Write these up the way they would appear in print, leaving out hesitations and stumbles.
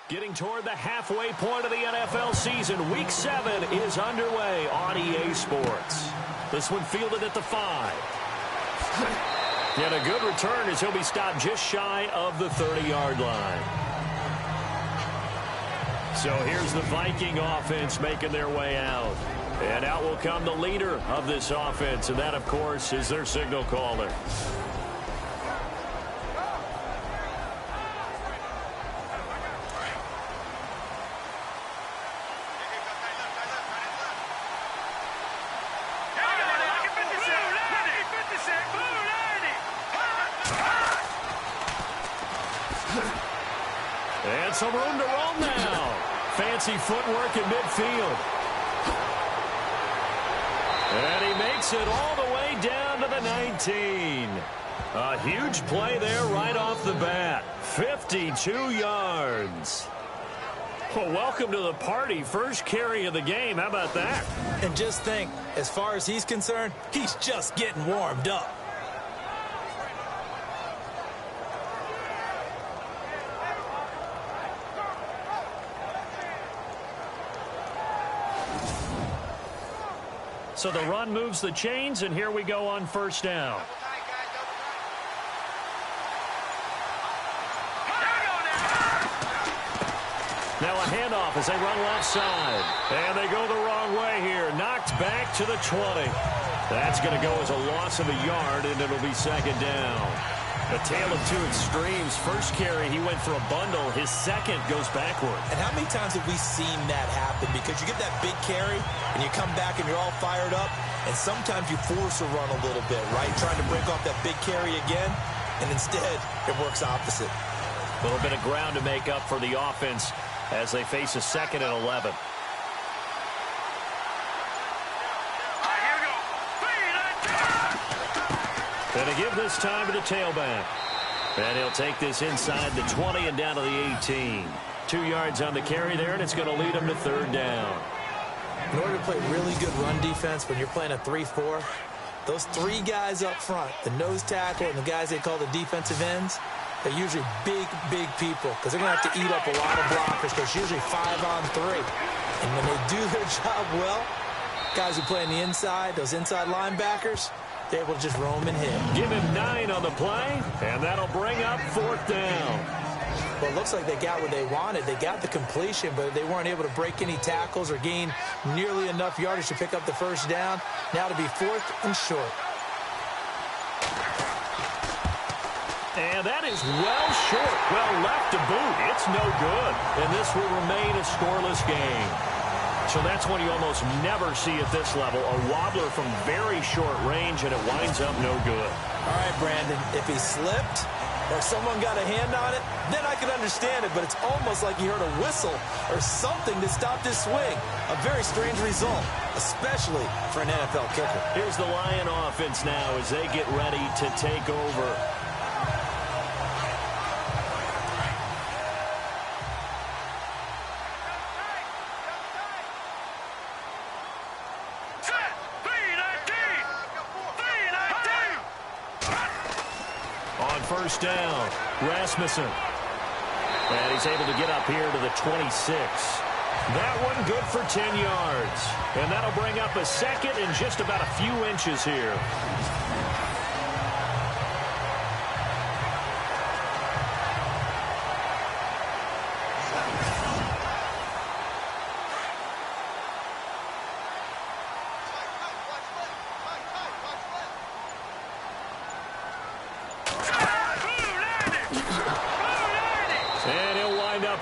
Getting toward the halfway point of the NFL season. Week 7 is underway on EA Sports. This one fielded at the 5. And a good return as he'll be stopped just shy of the 30-yard line. So here's the Viking offense making their way out. And out will come the leader of this offense, and that, of course, is their signal caller. And some room to roll now. Fancy footwork in midfield. And he makes it all the way down to the 19. A huge play there right off the bat. 52 yards. Well, welcome to the party. First carry of the game. How about that? And just think, as far as he's concerned, he's just getting warmed up. So the run moves the chains, and here we go on first down. Now a handoff as they run left side. And they go the wrong way here. Knocked back to the 20. That's going to go as a loss of a yard, and it'll be second down. A tale of two extremes. First carry, he went for a bundle. His second goes backward. And how many times have we seen that happen? Because you get that big carry, and you come back, and you're all fired up, and sometimes you force a run a little bit, right? Trying to break off that big carry again, and instead, it works opposite. A little bit of ground to make up for the offense as they face a 2nd and 11. And to give this time to the tailback. And he'll take this inside the 20 and down to the 18. 2 yards on the carry there, and it's going to lead him to third down. In order to play really good run defense when you're playing a 3-4, those 3 guys up front, the nose tackle and the guys they call the defensive ends, they're usually big, big people because they're going to have to eat up a lot of blockers because usually 5 on 3. And when they do their job well, guys who play on the inside, those inside linebackers, they're able to just roam and hit. Give him 9 on the play, and that'll bring up fourth down. Well, it looks like they got what they wanted. They got the completion, but they weren't able to break any tackles or gain nearly enough yardage to pick up the first down. Now to be 4th and short. And that is well short. Well left to boot. It's no good. And this will remain a scoreless game. So that's one you almost never see at this level. A wobbler from very short range, and it winds up no good. All right, Brandon, if he slipped or someone got a hand on it, then I could understand it. But it's almost like he heard a whistle or something that stopped his swing. A very strange result, especially for an NFL kicker. Here's the Lion offense now as they get ready to take over. First down, Rasmussen. And he's able to get up here to the 26. That one good for 10 yards. And that'll bring up a second and just about a few inches here.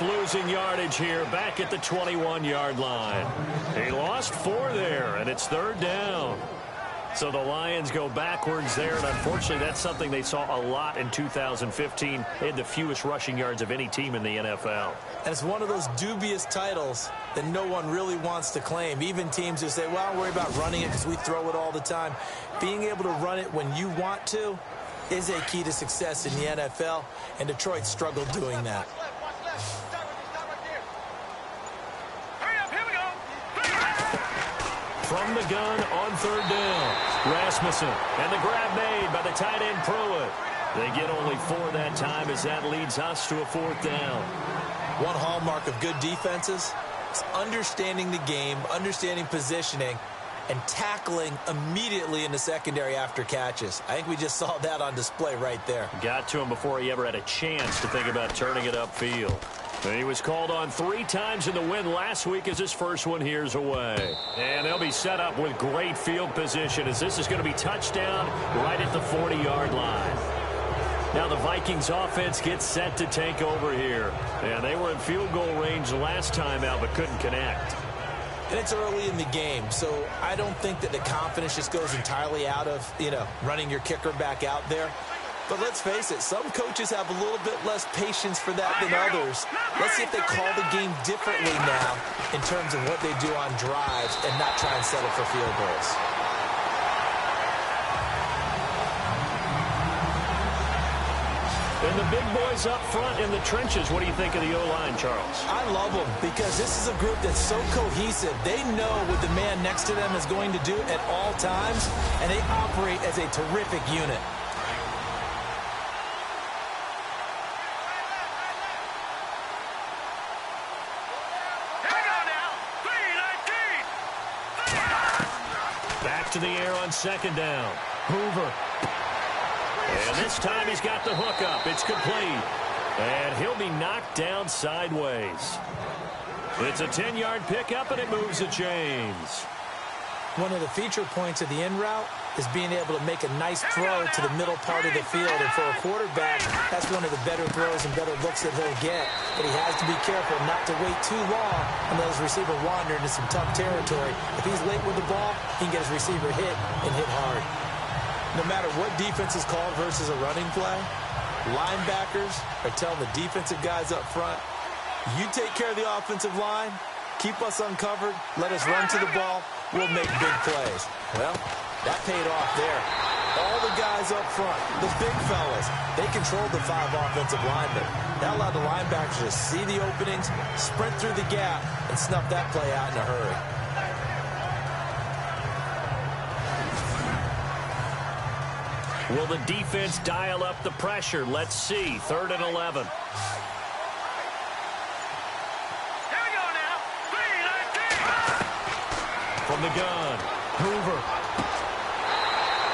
Losing yardage here back at the 21-yard line. He lost 4 there, and it's third down. So the Lions go backwards there, and unfortunately that's something they saw a lot in 2015. They had the fewest rushing yards of any team in the NFL. And it's one of those dubious titles that no one really wants to claim. Even teams who say, well, I'll worry about running it because we throw it all the time. Being able to run it when you want to is a key to success in the NFL, and Detroit struggled doing that. From the gun on third down, Rasmussen, and the grab made by the tight end Pruitt. They get only 4 that time as that leads us to a fourth down. One hallmark of good defenses is understanding the game, understanding positioning, and tackling immediately in the secondary after catches. I think we just saw that on display right there. Got to him before he ever had a chance to think about turning it upfield. He was called on 3 times in the win last week as his first one here's away. And they'll be set up with great field position as this is going to be touchdown right at the 40-yard line. Now the Vikings offense gets set to take over here. And they were in field goal range last time out but couldn't connect. And it's early in the game, so I don't think that the confidence just goes entirely out of, running your kicker back out there. But let's face it, some coaches have a little bit less patience for that than others. Let's see if they call the game differently now in terms of what they do on drives and not try and settle for field goals. And the big boys up front in the trenches. What do you think of the O-line, Charles? I love them because this is a group that's so cohesive. They know what the man next to them is going to do at all times, and they operate as a terrific unit. Back to the air on second down. Hoover. And this time he's got the hook up. It's complete. And he'll be knocked down sideways. It's a 10-yard pickup, and it moves the chains. One of the feature points of the in route is being able to make a nice throw to the middle part of the field. And for a quarterback, that's one of the better throws and better looks that he'll get. But he has to be careful not to wait too long and let his receiver wander into some tough territory. If he's late with the ball, he can get his receiver hit and hit hard. No matter what defense is called versus a running play, linebackers are telling the defensive guys up front, you take care of the offensive line, keep us uncovered, let us run to the ball, we'll make big plays. Well, that paid off there. All the guys up front, the big fellas, they controlled the 5 offensive linemen. That allowed the linebackers to see the openings, sprint through the gap, and snuff that play out in a hurry. Will the defense dial up the pressure? Let's see. 3rd and 11. Here we go now. 3-19. From the gun, Hoover.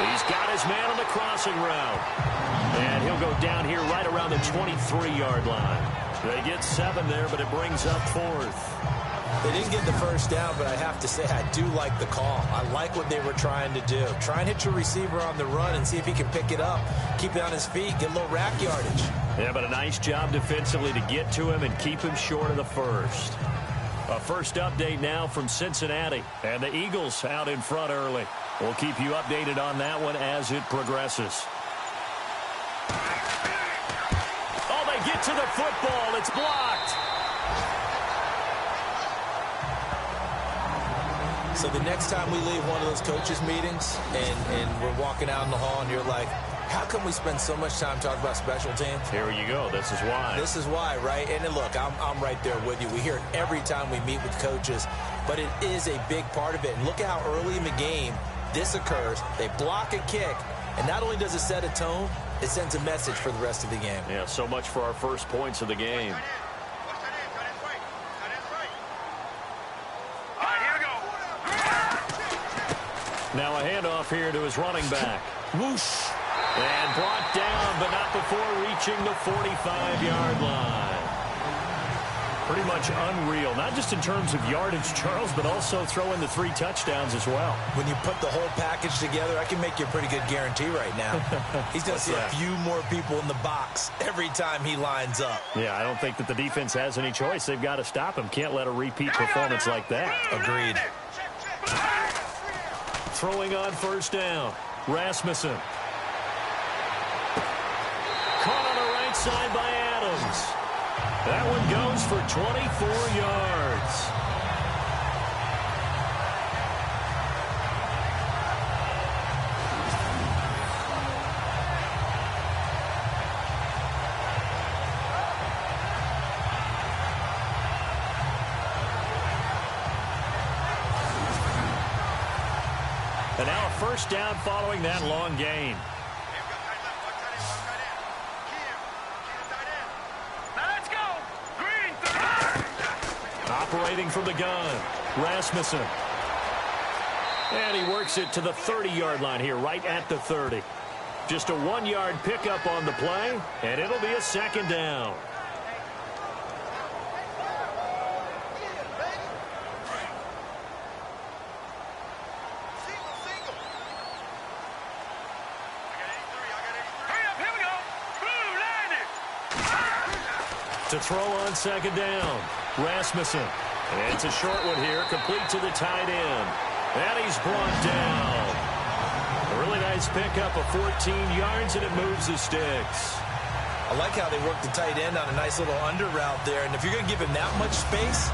He's got his man on the crossing route. And he'll go down here right around the 23-yard line. They get 7 there, but it brings up 4th. They didn't get the first down, but I have to say I do like the call. I like what they were trying to do. Try and hit your receiver on the run and see if he can pick it up. Keep it on his feet, get a little rack yardage. Yeah, but a nice job defensively to get to him and keep him short of the first. A first update now from Cincinnati. And the Eagles out in front early. We'll keep you updated on that one as it progresses. Oh, they get to the football. It's blocked. So the next time we leave one of those coaches' meetings and we're walking out in the hall and you're like, how come we spend so much time talking about special teams? Here you go. This is why. This is why, right? And then look, I'm right there with you. We hear it every time we meet with coaches, but it is a big part of it. And look at how early in the game this occurs. They block a kick, and not only does it set a tone, it sends a message for the rest of the game. Yeah, so much for our first points of the game. Now a handoff here to his running back. Whoosh. And brought down, but not before reaching the 45-yard line. Pretty much unreal, not just in terms of yardage, Charles, but also throw in the 3 touchdowns as well. When you put the whole package together, I can make you a pretty good guarantee right now. He's going to see a few more people in the box every time he lines up. Yeah, I don't think that the defense has any choice. They've got to stop him. Can't let a repeat performance like that. Agreed. Throwing on first down. Rasmussen. Caught on the right side by Adams. That one goes for 24 yards. And now a first down following that long gain. Let's go. Green 3. Separating from the gun, Rasmussen. And he works it to the 30-yard line here, right at the 30. Just a 1-yard pickup on the play, and it'll be a second down. To throw on second down, Rasmussen. And it's a short one here, complete to the tight end. And he's brought down. A really nice pickup of 14 yards, and it moves the sticks. I like how they work the tight end on a nice little under route there. And if you're going to give him that much space,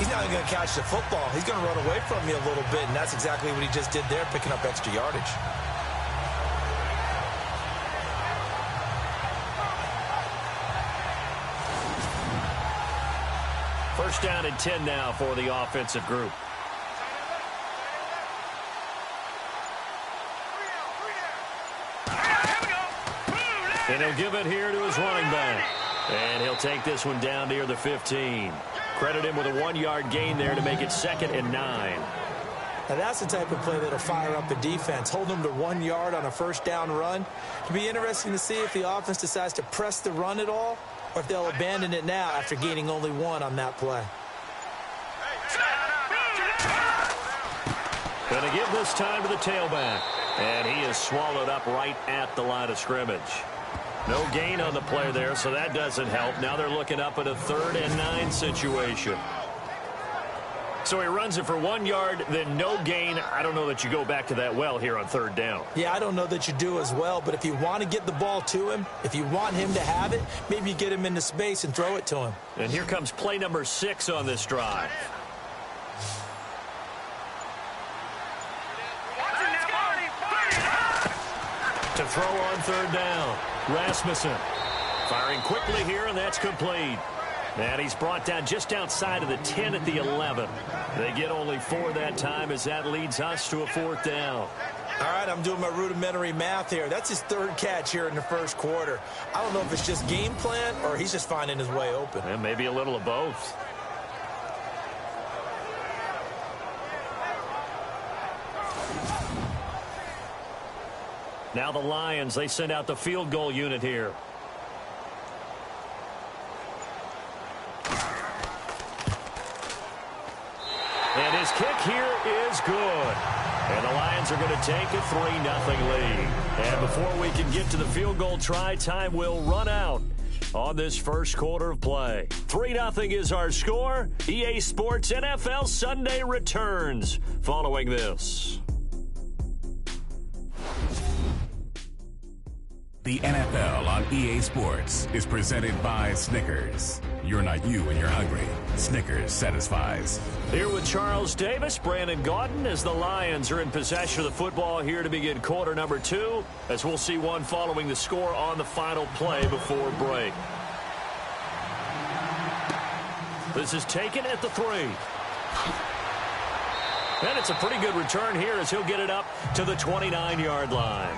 he's not even going to catch the football. He's going to run away from you a little bit, and that's exactly what he just did there, picking up extra yardage. First down and 10 now for the offensive group. And he'll give it here to his running back. And he'll take this one down near the 15. Credit him with a 1-yard gain there to make it 2nd and 9. Now that's the type of play that'll fire up the defense. Hold them to 1 yard on a first down run. It'll be interesting to see if the offense decides to press the run at all, or if they'll abandon it now after gaining only 1 on that play. Going to give this time to the tailback. And he is swallowed up right at the line of scrimmage. No gain on the play there, so that doesn't help. Now they're looking up at a 3rd and 9 situation. So he runs it for 1 yard, then no gain. I don't know that you go back to that well here on 3rd down. Yeah, I don't know that you do as well, but if you want to get the ball to him, if you want him to have it, maybe you get him into space and throw it to him. And here comes play number 6 on this drive. To throw on 3rd down, Rasmussen. Firing quickly here, and that's complete. And he's brought down just outside of the 10 at the 11. They get only 4 that time as that leads us to a 4th down. All right, I'm doing my rudimentary math here. That's his 3rd catch here in the first quarter. I don't know if it's just game plan or he's just finding his way open. And maybe a little of both. Now the Lions, they send out the field goal unit here. And his kick here is good. And the Lions are going to take a 3-0 lead. And before we can get to the field goal try, time will run out on this first quarter of play. 3-0 is our score. EA Sports NFL Sunday returns following this. The NFL on EA Sports is presented by Snickers. You're not you when you're hungry. Snickers satisfies. Here with Charles Davis, Brandon Gaudin, as the Lions are in possession of the football here to begin quarter number 2, as we'll see one following the score on the final play before break. This is taken at the 3. And it's a pretty good return here as he'll get it up to the 29-yard line.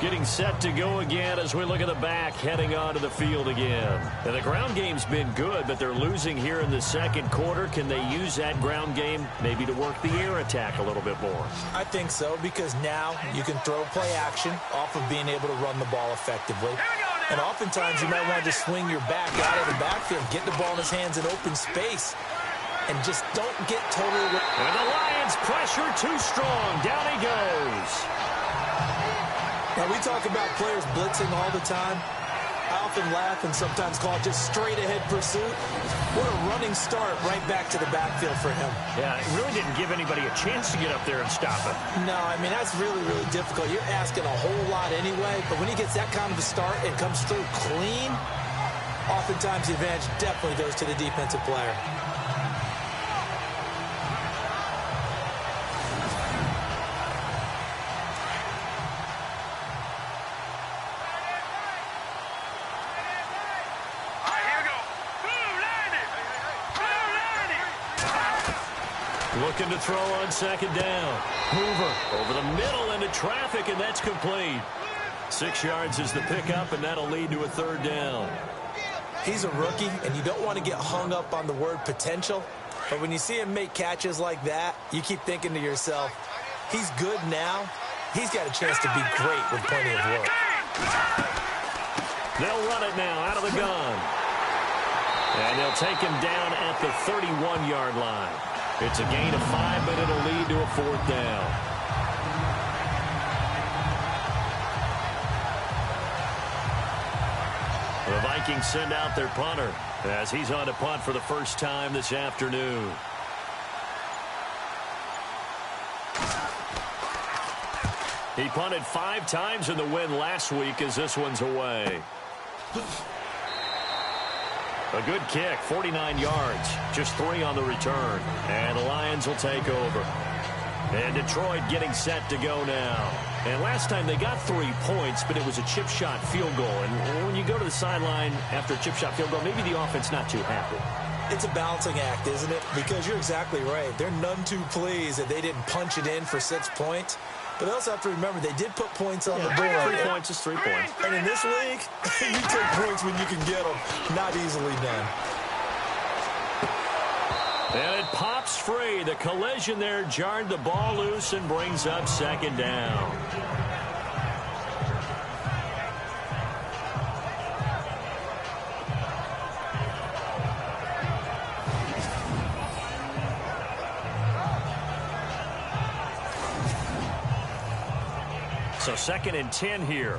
Getting set to go again as we look at the back heading onto the field again. And the ground game's been good, but they're losing here in the second quarter. Can they use that ground game maybe to work the air attack a little bit more? I think so, because now you can throw play action off of being able to run the ball effectively. And oftentimes you might want to just swing your back out of the backfield, get the ball in his hands in open space, and just don't get totally... And the Lions pressure too strong. Down he goes. Now, we talk about players blitzing all the time. I often laugh and sometimes call it just straight-ahead pursuit. What a running start right back to the backfield for him. Yeah, it really didn't give anybody a chance to get up there and stop him. No, I mean, that's really, really difficult. You're asking a whole lot anyway, but when he gets that kind of a start and comes through clean, oftentimes the advantage definitely goes to the defensive player. Looking to throw on second down. Hoover over the middle into traffic, and that's complete. 6 yards is the pickup, and that'll lead to a 3rd down. He's a rookie, and you don't want to get hung up on the word potential. But when you see him make catches like that, you keep thinking to yourself, he's good now. He's got a chance to be great with plenty of work. They'll run it now out of the gun. And they'll take him down at the 31-yard line. It's a gain of 5, but it'll lead to a 4th down. The Vikings send out their punter as he's on to punt for the first time this afternoon. He punted 5 times in the win last week as this one's away. A good kick, 49 yards, just 3 on the return. And the Lions will take over. And Detroit getting set to go now. And last time they got 3 points, but it was a chip shot field goal. And when you go to the sideline after a chip shot field goal, maybe the offense not too happy. It's a balancing act, isn't it? Because you're exactly right. They're none too pleased that they didn't punch it in for 6 points. But they also have to remember they did put points on the board. 3 points is 3 points. And in this league, you take points when you can get them. Not easily done. And it pops free. The collision there jarred the ball loose and brings up 2nd down. So 2nd and 10 here.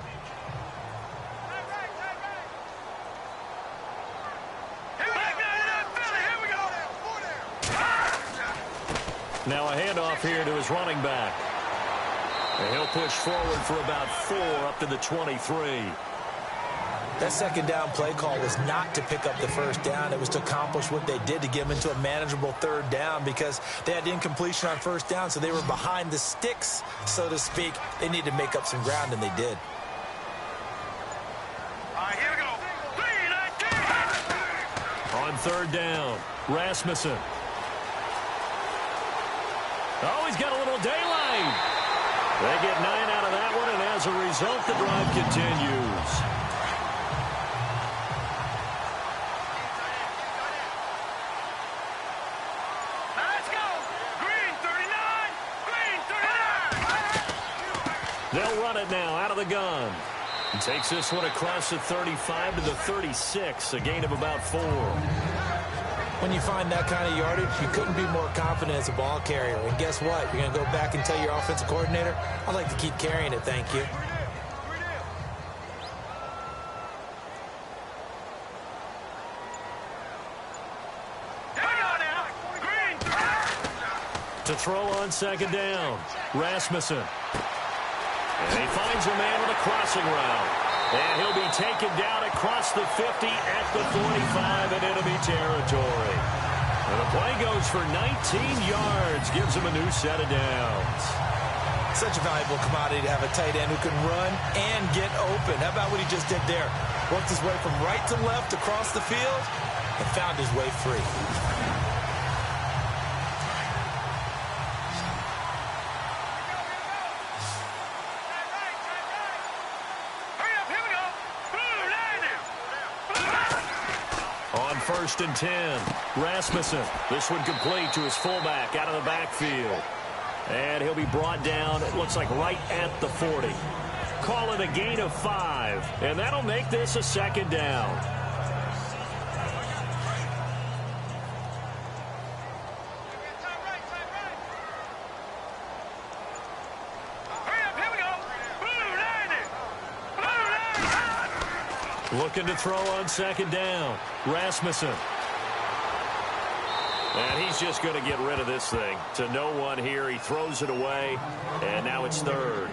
Now a handoff here to his running back. And he'll push forward for about 4 up to the 23. That 2nd down play call was not to pick up the 1st down. It was to accomplish what they did to get them into a manageable 3rd down because they had incompletion on 1st down, so they were behind the sticks, so to speak. They needed to make up some ground, and they did. All right, here we go. 3-19. On 3rd down, Rasmussen. Oh, he's got a little daylight. They get 9 out of that one, and as a result, the drive continues. Let's go. Green 39. Green 39. They'll run it now out of the gun. He takes this one across the 35 to the 36, a gain of about 4. When you find that kind of yardage, you couldn't be more confident as a ball carrier. And guess what? You're going to go back and tell your offensive coordinator, I'd like to keep carrying it, thank you. To throw on 2nd down, Rasmussen. And he finds a man with a crossing route. And he'll be taken down across the 50 at the 45 in enemy territory. And the play goes for 19 yards, gives him a new set of downs. Such a valuable commodity to have a tight end who can run and get open. How about what he just did there? Worked his way from right to left across the field and found his way free. On 1st and 10, Rasmussen. This one complete to his fullback out of the backfield. And he'll be brought down, it looks like right at the 40. Call it a gain of 5, and that'll make this a 2nd down. Looking to throw on 2nd down. Rasmussen. And he's just going to get rid of this thing. To no one here. He throws it away. And now it's 3rd.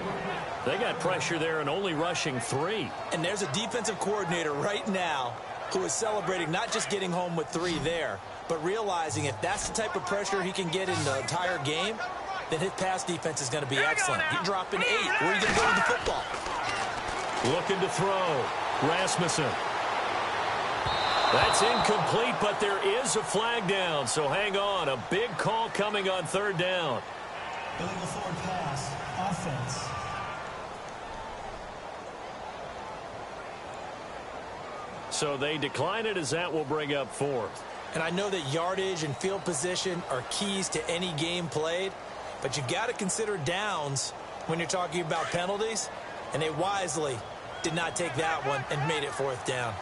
They got pressure there and only rushing 3. And there's a defensive coordinator right now who is celebrating not just getting home with 3 there, but realizing if that's the type of pressure he can get in the entire game, then his pass defense is going to be excellent. You're dropping 8. Where are you going to go with the football? Looking to throw. Rasmussen. That's incomplete, but there is a flag down, so hang on. A big call coming on 3rd down. Illegal forward pass. Offense. So they decline it as that will bring up fourth. And I know that yardage and field position are keys to any game played, but you've got to consider downs when you're talking about penalties, and they wisely did not take that one and made it fourth down.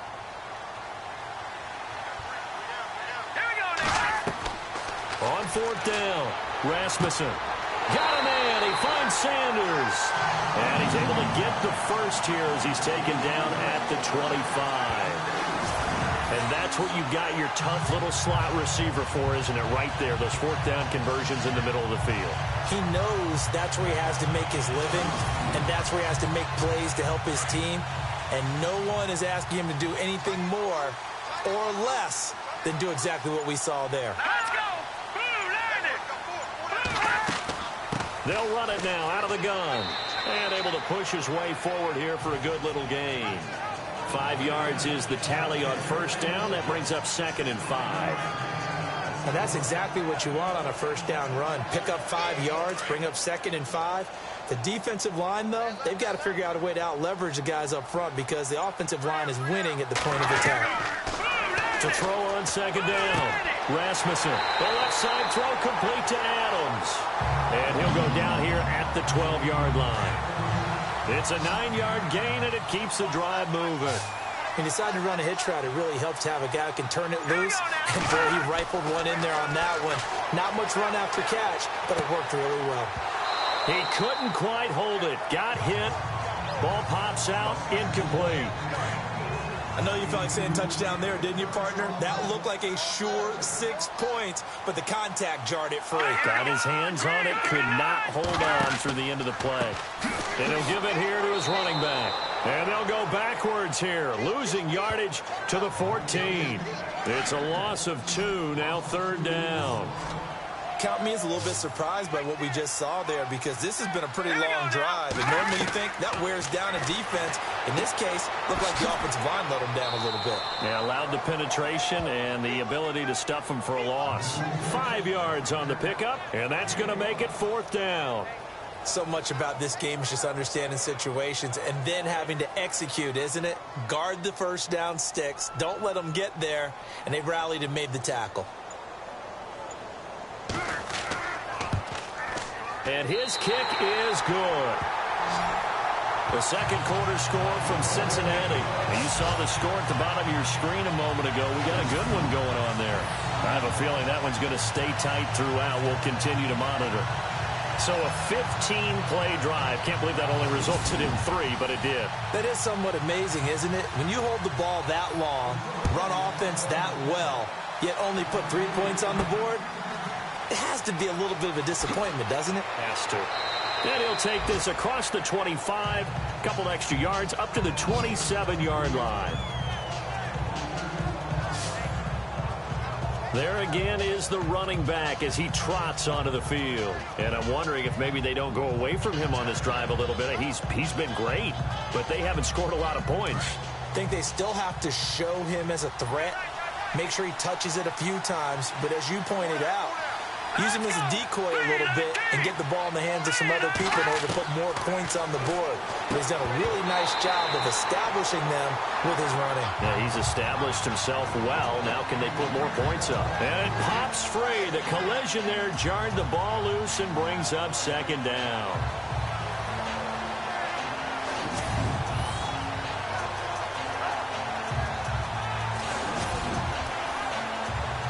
On fourth down, Rasmussen. Got a man. He finds Sanders. And he's able to get the first here as he's taken down at the 25. And that's what you've got your tough little slot receiver for, isn't it? Right there, those fourth down conversions in the middle of the field. He knows that's where he has to make his living, and that's where he has to make plays to help his team. And no one is asking him to do anything more or less than do exactly what we saw there. Let's go! They'll run it now out of the gun. And able to push his way forward here for a good little gain. 5 yards is the tally on first down. That brings up 2nd and 5. And that's exactly what you want on a first down run. Pick up 5 yards, bring up 2nd and 5. The defensive line, though, they've got to figure out a way to out-leverage the guys up front because the offensive line is winning at the point of attack. To throw on 2nd down. Rasmussen. The left side throw complete to Adams. And he'll go down here at the 12-yard line. It's a 9-yard gain, and it keeps the drive moving. He decided to run a hitch route. It really helps to have a guy who can turn it loose. And, boy, he rifled one in there on that one. Not much run after catch, but it worked really well. He couldn't quite hold it. Got hit. Ball pops out. Incomplete. I know you felt like saying touchdown there, didn't you, partner? That looked like a sure 6 points, but the contact jarred it free. Got his hands on it, could not hold on through the end of the play. And he'll give it here to his running back. And they'll go backwards here, losing yardage to the 14. It's a loss of 2, now 3rd down. Count me as a little bit surprised by what we just saw there because this has been a pretty long drive. And normally you think that wears down a defense. In this case, looked like the offensive line let them down a little bit. Yeah, allowed the penetration and the ability to stuff them for a loss. 5 yards on the pickup, and that's going to make it 4th down. So much about this game is just understanding situations and then having to execute, isn't it? Guard the first down sticks. Don't let them get there. And they rallied and made the tackle. And his kick is good. The second quarter score from Cincinnati. And you saw the score at the bottom of your screen a moment ago. We got a good one going on there. I have a feeling that one's going to stay tight throughout. We'll continue to monitor. So a 15-play drive. Can't believe that only resulted in 3, but it did. That is somewhat amazing, isn't it? When you hold the ball that long, run offense that well, yet only put 3 points on the board, it has to be a little bit of a disappointment, doesn't it? Has to. And he'll take this across the 25, a couple extra yards, up to the 27-yard line. There again is the running back as he trots onto the field. And I'm wondering if maybe they don't go away from him on this drive a little bit. He's been great, but they haven't scored a lot of points. I think they still have to show him as a threat, make sure he touches it a few times, but as you pointed out, use him as a decoy a little bit and get the ball in the hands of some other people in order to put more points on the board. But he's done a really nice job of establishing them with his running. Yeah, he's established himself well. Now can they put more points up? And it pops free. The collision there jarred the ball loose and brings up 2nd down.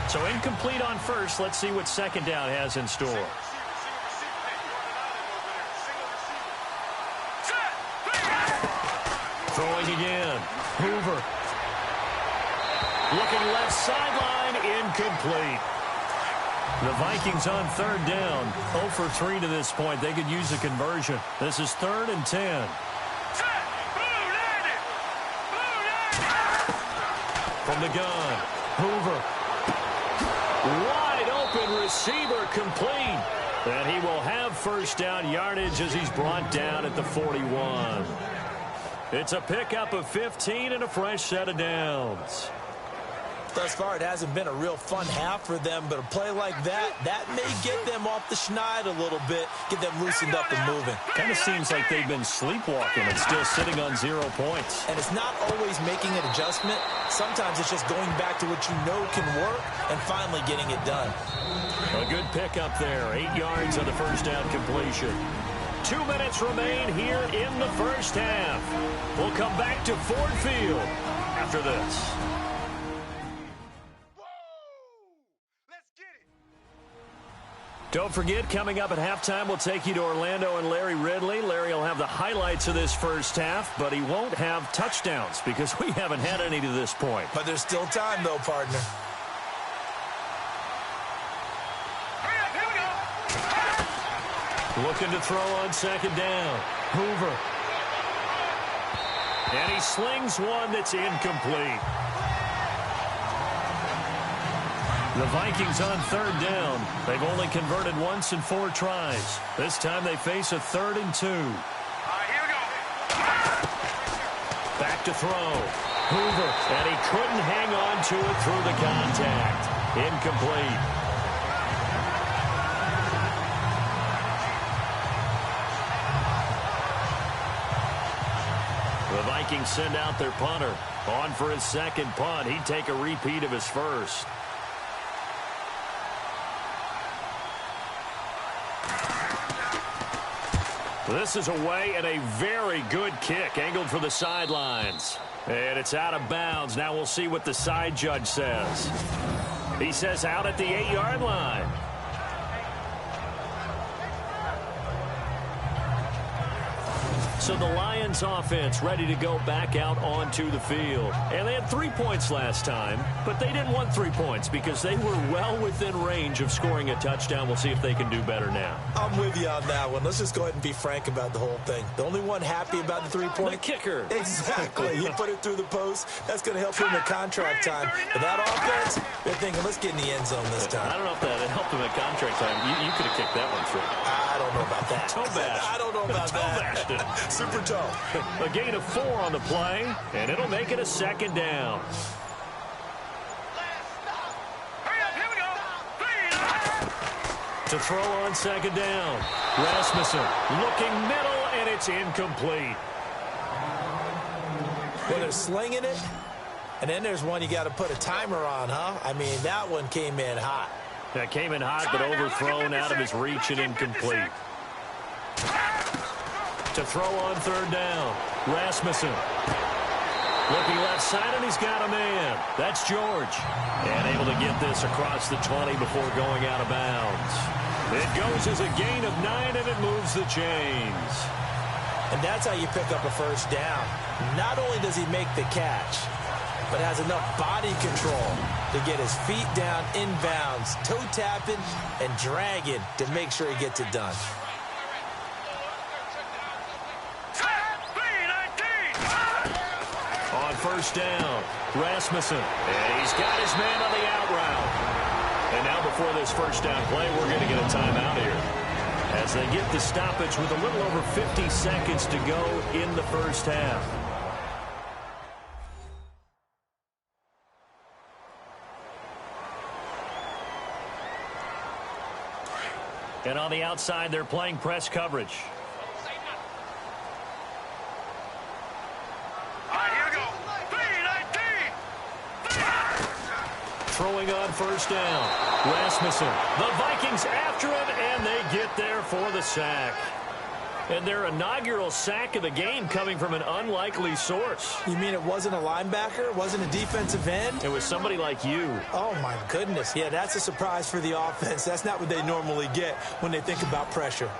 So incomplete on first. Let's see what 2nd down has in store. Throwing again. Hoover. Looking left sideline. Incomplete. The Vikings on 3rd down. 0 for 3 to this point. They could use a conversion. This is 3rd and 10. From the gun. Hoover. Wide open receiver complete. And he will have first down yardage as he's brought down at the 41. It's a pickup of 15 and a fresh set of downs. Thus far, it hasn't been a real fun half for them, but a play like that may get them off the schneid a little bit, get them loosened up and moving. Kind of seems like they've been sleepwalking and still sitting on 0 points. And it's not always making an adjustment. Sometimes it's just going back to what you know can work and finally getting it done. A good pickup there. 8 yards on the first down completion. 2 minutes remain here in the first half. We'll come back to Ford Field after this. Don't forget, coming up at halftime, we'll take you to Orlando and Larry Ridley. Larry will have the highlights of this first half, but he won't have touchdowns because we haven't had any to this point. But there's still time, though, partner. Looking to throw on second down. Hoover. And he slings one that's incomplete. The Vikings on third down. They've only converted once in 4 tries. This time they face a 3rd and 2. All right, here we go. Back to throw. Hoover. And he couldn't hang on to it through the contact. Incomplete. The Vikings send out their punter. On for his second punt. He'd take a repeat of his first. This is away and a very good kick angled for the sidelines. And it's out of bounds. Now we'll see what the side judge says. He says out at the 8-yard line. So the Lions offense ready to go back out onto the field. And they had 3 points last time, but they didn't want 3 points because they were well within range of scoring a touchdown. We'll see if they can do better now. I'm with you on that one. Let's just go ahead and be frank about the whole thing. The only one happy about the 3-point? The kicker. Exactly. He put it through the post. That's going to help him at contract time. But that offense, they're thinking, let's get in the end zone this time. I don't know if that helped him at contract time. You could have kicked that one through. I don't know about that. Toe bash. I don't know about that. Toe bashed it. Super toe. A gain of 4 on the play, and it'll make it a 2nd down. Hurry up, here we go. To throw on 2nd down. Rasmussen looking middle, and it's incomplete. Well, they're slinging it, and then there's one you got to put a timer on, huh? I mean, that one came in hot. That came in hot, but overthrown out of his reach and incomplete. To throw on 3rd down. Rasmussen. Looking left side, and he's got a man. That's George. And able to get this across the 20 before going out of bounds. It goes as a gain of 9, and it moves the chains. And that's how you pick up a first down. Not only does he make the catch, but has enough body control to get his feet down inbounds, toe tapping and dragging to make sure he gets it done. On 1st down, Rasmussen. And he's got his man on the out route. And now before this first down play, we're going to get a timeout here. As they get the stoppage with a little over 50 seconds to go in the first half. And on the outside, they're playing press coverage. Throwing on 1st down. Rasmussen. The Vikings after him, and they get there for the sack. And their inaugural sack of the game coming from an unlikely source. You mean it wasn't a linebacker? It wasn't a defensive end? It was somebody like you. Oh, my goodness. Yeah, that's a surprise for the offense. That's not what they normally get when they think about pressure.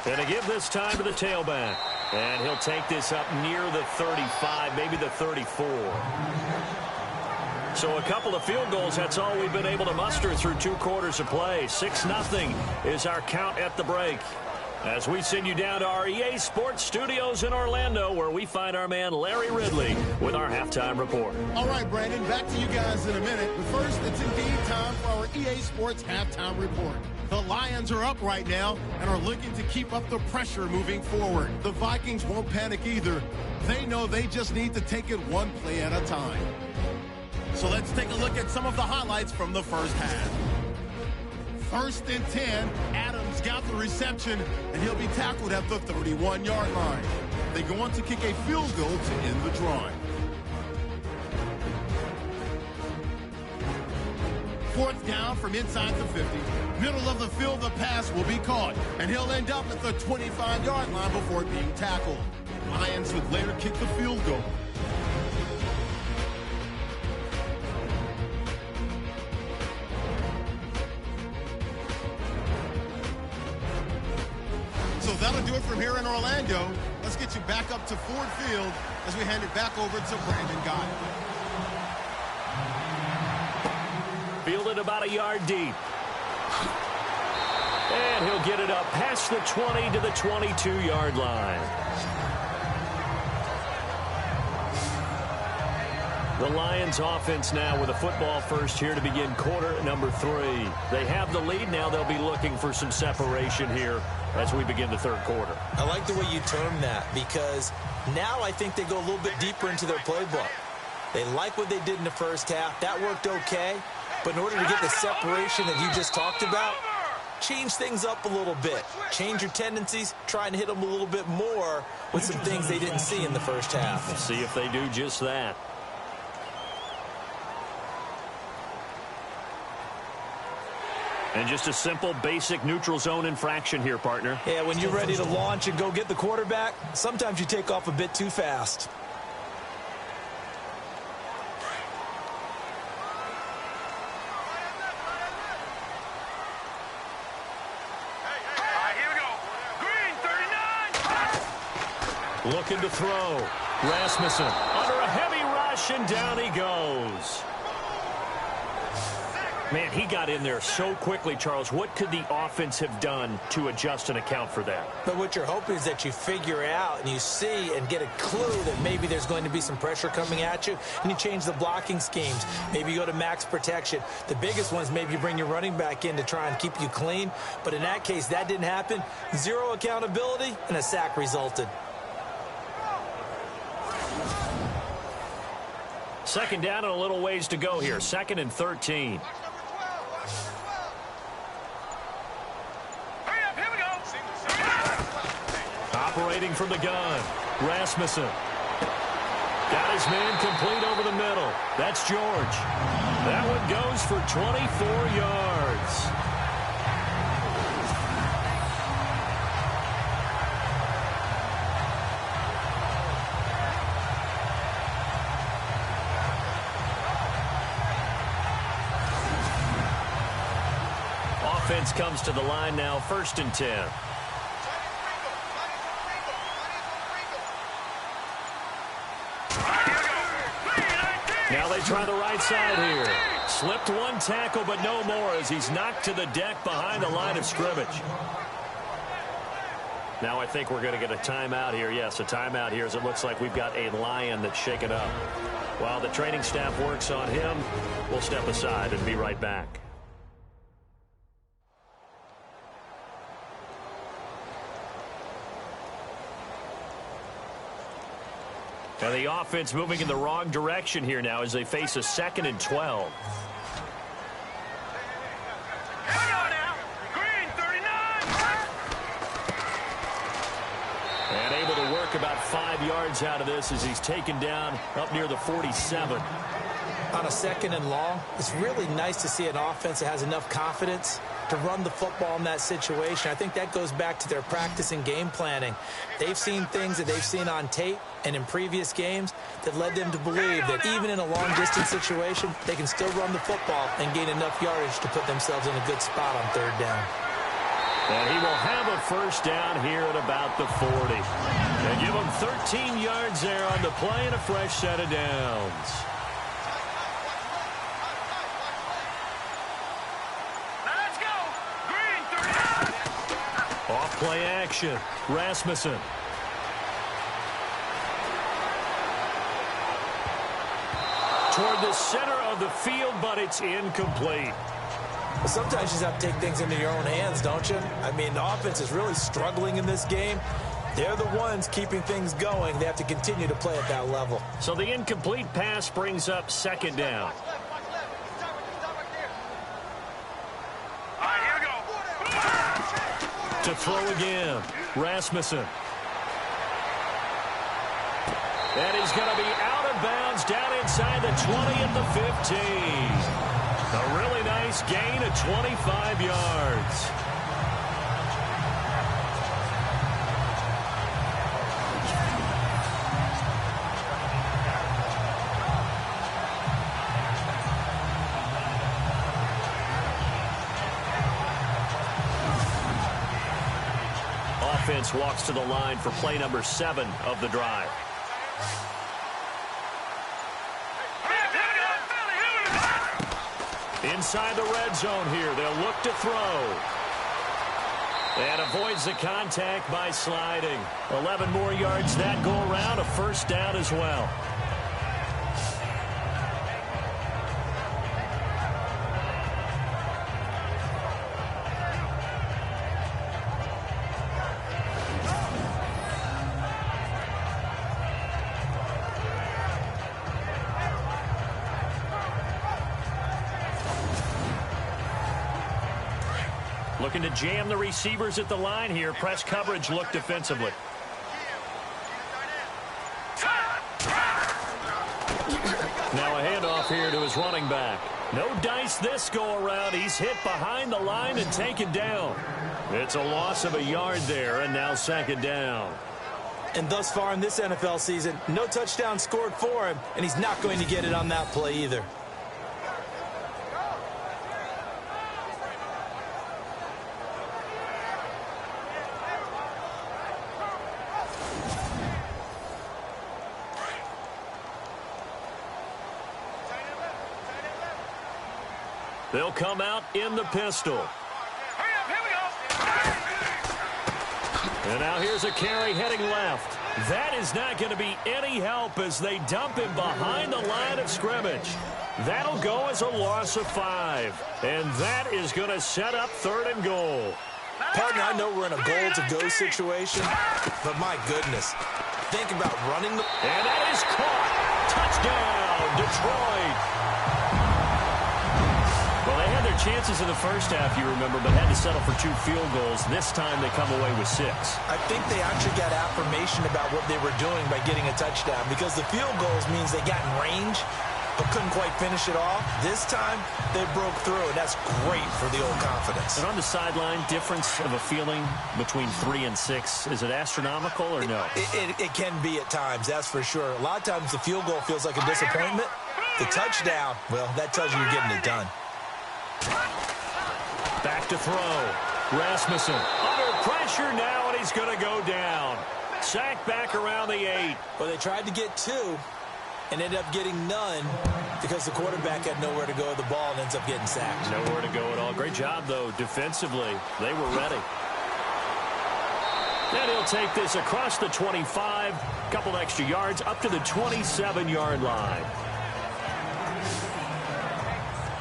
And to give this time to the tailback. And he'll take this up near the 35, maybe the 34. So a couple of field goals, that's all we've been able to muster through 2 quarters of play. 6-0 is our count at the break. As we send you down to our EA Sports Studios in Orlando, where we find our man Larry Ridley with our halftime report. All right, Brandon, back to you guys in a minute. But first, it's indeed time for our EA Sports halftime report. The Lions are up right now and are looking to keep up the pressure moving forward. The Vikings won't panic either. They know they just need to take it one play at a time. So let's take a look at some of the highlights from the first half. 1st and 10, Adams got the reception, and he'll be tackled at the 31-yard line. They go on to kick a field goal to end the drive. 4th down from inside the 50. Middle of the field, the pass will be caught, and he'll end up at the 25-yard line before being tackled. Lions would later kick the field goal. So that'll do it from here in Orlando. Let's get you back up to Ford Field as we hand it back over to Brandon Guy. Fielded about a yard deep. And he'll get it up past the 20 to the 22-yard line. The Lions offense now with a football first here to begin quarter number 3. They have the lead. Now they'll be looking for some separation here as we begin the third quarter. I like the way you term that, because now I think they go a little bit deeper into their playbook. They like what they did in the first half. That worked okay. But in order to get the separation that you just talked about, change things up a little bit. Change your tendencies. Try and hit them a little bit more with some things they didn't see in the first half. Let's see if they do just that. And just a simple, basic neutral zone infraction here, partner. Yeah, when you're ready to launch and go get the quarterback, sometimes you take off a bit too fast. Looking to throw. Rasmussen under a heavy rush, and down he goes. Man, he got in there so quickly, Charles. What could the offense have done to adjust and account for that? But what you're hoping is that you figure out and you see and get a clue that maybe there's going to be some pressure coming at you, and you change the blocking schemes. Maybe you go to max protection. The biggest one is maybe you bring your running back in to try and keep you clean. But in that case, that didn't happen. Zero accountability, and a sack resulted. Second down and a little ways to go here. 2nd and 13. Operating from the gun. Rasmussen. Got his man complete over the middle. That's George. That one goes for 24 yards. Offense comes to the line now, 1st and 10. Now they try the right side here. Slipped one tackle, but no more as he's knocked to the deck behind the line of scrimmage. Now I think we're going to get a timeout here. Yes, a timeout here as it looks like we've got a Lion that's shaken up. While the training staff works on him, we'll step aside and be right back. And the offense moving in the wrong direction here now as they face a 2nd and 12. Hang on now. Green 39. And able to work about 5 yards out of this as he's taken down up near the 47. On a 2nd and long, it's really nice to see an offense that has enough confidence to run the football in that situation. I think that goes back to their practice and game planning. They've seen things that they've seen on tape and in previous games that led them to believe that even in a long-distance situation, they can still run the football and gain enough yardage to put themselves in a good spot on 3rd down. And he will have a 1st down here at about the 40. And give him 13 yards there on the play and a fresh set of downs. Play action. Rasmussen. Toward the center of the field, but it's incomplete. Well, sometimes you just have to take things into your own hands, don't you? I mean, the offense is really struggling in this game. They're the ones keeping things going. They have to continue to play at that level. So the incomplete pass brings up second down. All right, here we go. To throw again, Rasmussen. And he's going to be out of bounds down inside the 20 at the 15. A really nice gain of 25 yards. Offense walks to the line for play number 7 of the drive. Inside the red zone here. They'll look to throw. And avoids the contact by sliding. 11 more yards that go around. A first down as well. Looking to jam the receivers at the line here. Press coverage look defensively. Now a handoff here to his running back. No dice this go around. He's hit behind the line and taken down. It's a loss of a yard there, and now second down. And thus far in this NFL season, no touchdown scored for him, and he's not going to get it on that play either. They'll come out in the pistol. Here we go. And now here's a carry heading left. That is not going to be any help as they dump him behind the line of scrimmage. That'll go as a loss of 5. And that is going to set up 3rd and goal. Partner, I know we're in a goal-to-go situation, but my goodness, think about running the... And that is caught. Touchdown, Detroit. Well, they had their chances in the first half, you remember, but had to settle for 2 field goals. This time they come away with 6. I think they actually got affirmation about what they were doing by getting a touchdown, because the field goals means they got in range but couldn't quite finish it off. This time, they broke through, and that's great for the old confidence. And on the sideline, difference of a feeling between 3 and 6, is it astronomical or no? It can be at times, that's for sure. A lot of times the field goal feels like a disappointment. The touchdown, well, that tells you you're getting it done. Back to throw. Rasmussen under pressure now, and he's going to go down. Sacked back around the 8. Well, they tried to get 2 and ended up getting none because the quarterback had nowhere to go with the ball and ends up getting sacked. Nowhere to go at all. Great job, though, defensively. They were ready. And he'll take this across the 25, couple extra yards, up to the 27-yard line.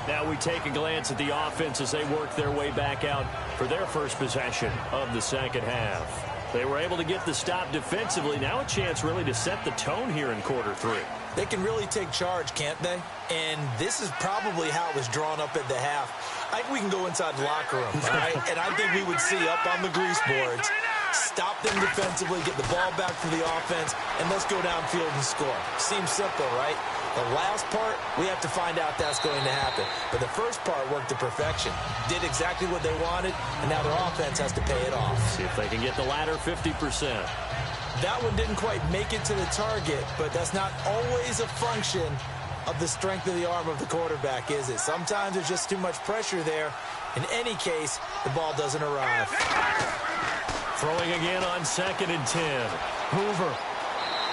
Now we take a glance at the offense as they work their way back out for their first possession of the second half. They were able to get the stop defensively. Now a chance really to set the tone here in quarter 3. They can really take charge, can't they? And this is probably how it was drawn up at the half. I think we can go inside the locker room, all right? And I think we would see up on the grease boards, stop them defensively, get the ball back to the offense, and let's go downfield and score. Seems simple, right? The last part, we have to find out that's going to happen. But the first part worked to perfection. Did exactly what they wanted, and now their offense has to pay it off. See if they can get the latter 50%. That one didn't quite make it to the target, but that's not always a function of the strength of the arm of the quarterback, is it? Sometimes there's just too much pressure there. In any case, the ball doesn't arrive. Throwing again on 2nd and 10. Hoover.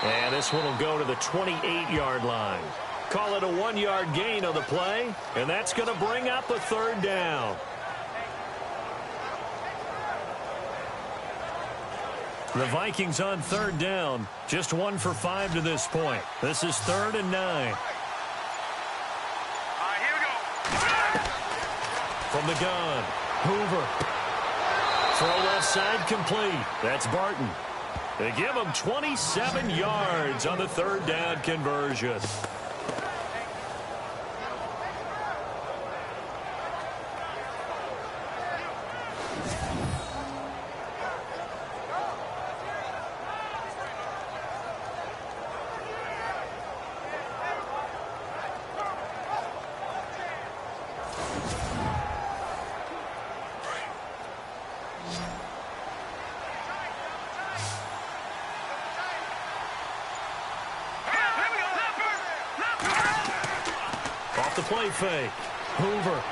And this one will go to the 28-yard line. Call it a 1-yard gain on the play, and that's going to bring up a 3rd down. The Vikings on third down. Just 1 for 5 to this point. This is 3rd and 9. Here we go. From the gun, Hoover. Throw left side complete. That's Barton. They give him 27 yards on the 3rd down conversion. Off the play fake. Hoover.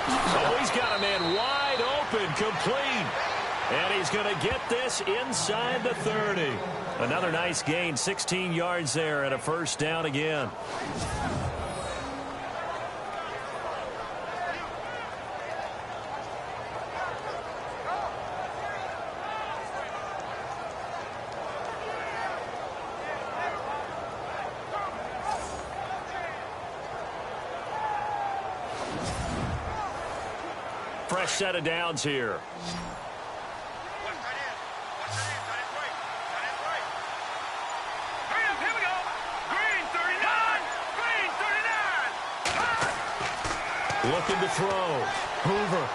Oh, he's got a man wide open, complete. And he's going to get this inside the 30. Another nice gain, 16 yards there and a first down again. Fresh set of downs here. Here we go. Green 39. Green 39. Looking to throw. Hoover.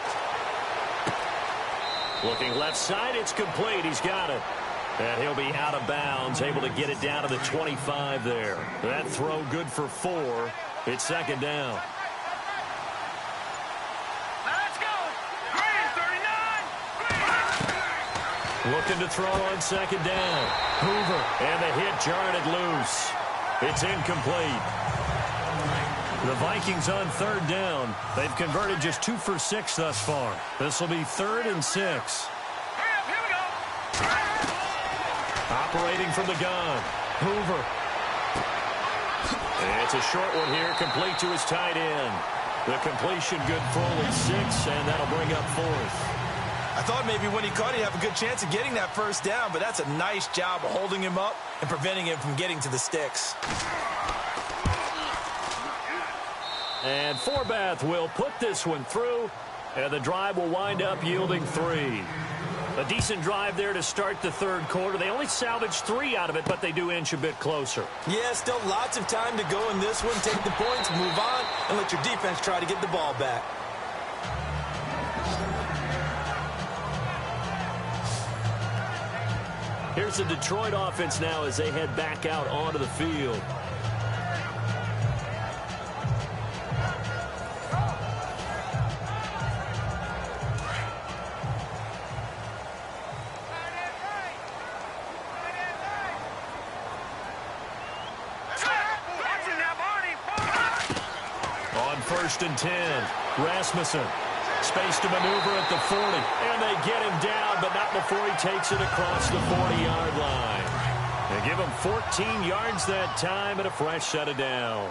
Looking left side. It's complete. He's got it. And he'll be out of bounds, able to get it down to the 25 there. That throw good for 4. It's 2nd down. Looking to throw on 2nd down. Hoover. And the hit jarred it loose. It's incomplete. The Vikings on 3rd down. They've converted just 2 for 6 thus far. This will be 3rd and 6. Here we go. Operating from the gun. Hoover. And it's a short one here, complete to his tight end. The completion good for only 6, and that'll bring up 4th. I thought maybe when he caught it, he'd have a good chance of getting that first down, but that's a nice job of holding him up and preventing him from getting to the sticks. And Forbath will put this one through, and the drive will wind up yielding 3. A decent drive there to start the 3rd quarter. They only salvaged 3 out of it, but they do inch a bit closer. Yeah, still lots of time to go in this one. Take the points, move on, and let your defense try to get the ball back. Here's the Detroit offense now as they head back out onto the field. On 1st and 10, Rasmussen. Space to maneuver at the 40, and they get him down, but not before he takes it across the 40-yard line. They give him 14 yards that time and a fresh set of downs.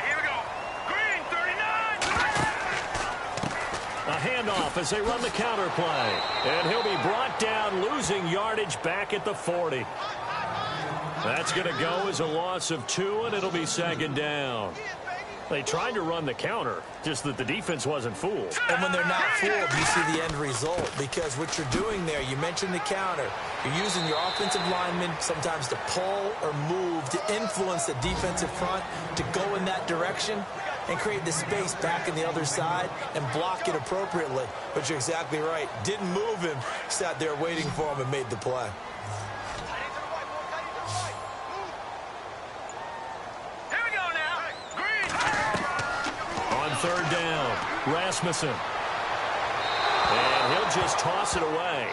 Here we go. Green 39. A handoff as they run the counter play, and he'll be brought down, losing yardage back at the 40. That's going to go as a loss of 2, and it'll be 2nd down. They tried to run the counter, just that the defense wasn't fooled. And when they're not fooled, you see the end result. Because what you're doing there, you mentioned the counter. You're using your offensive linemen sometimes to pull or move to influence the defensive front to go in that direction and create the space back in the other side and block it appropriately. But you're exactly right. Didn't move him, sat there waiting for him and made the play. On 3rd down, Rasmussen. And he'll just toss it away.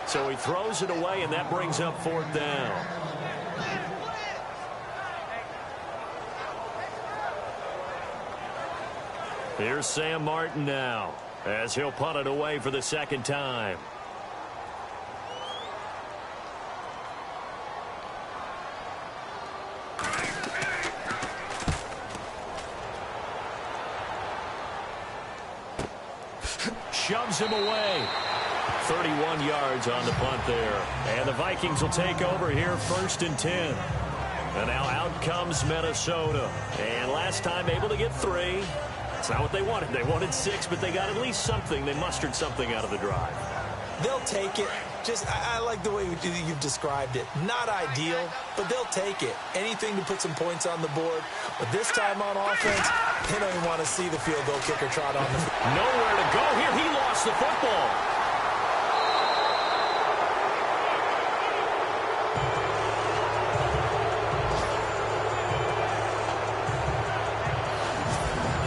So he throws it away, and that brings up 4th down. Here's Sam Martin now, as he'll punt it away for the 2nd time. Shoves him away. 31 yards on the punt there. And the Vikings will take over here 1st and 10. And now out comes Minnesota. And last time able to get 3. It's not what they wanted. They wanted 6, but they got at least something. They mustered something out of the drive. They'll take it. I like the way you've described it. Not ideal, but they'll take it. Anything to put some points on the board. But this time on offense, they don't even want to see the field goal kicker trot on the field. Nowhere to go here. He lost the football.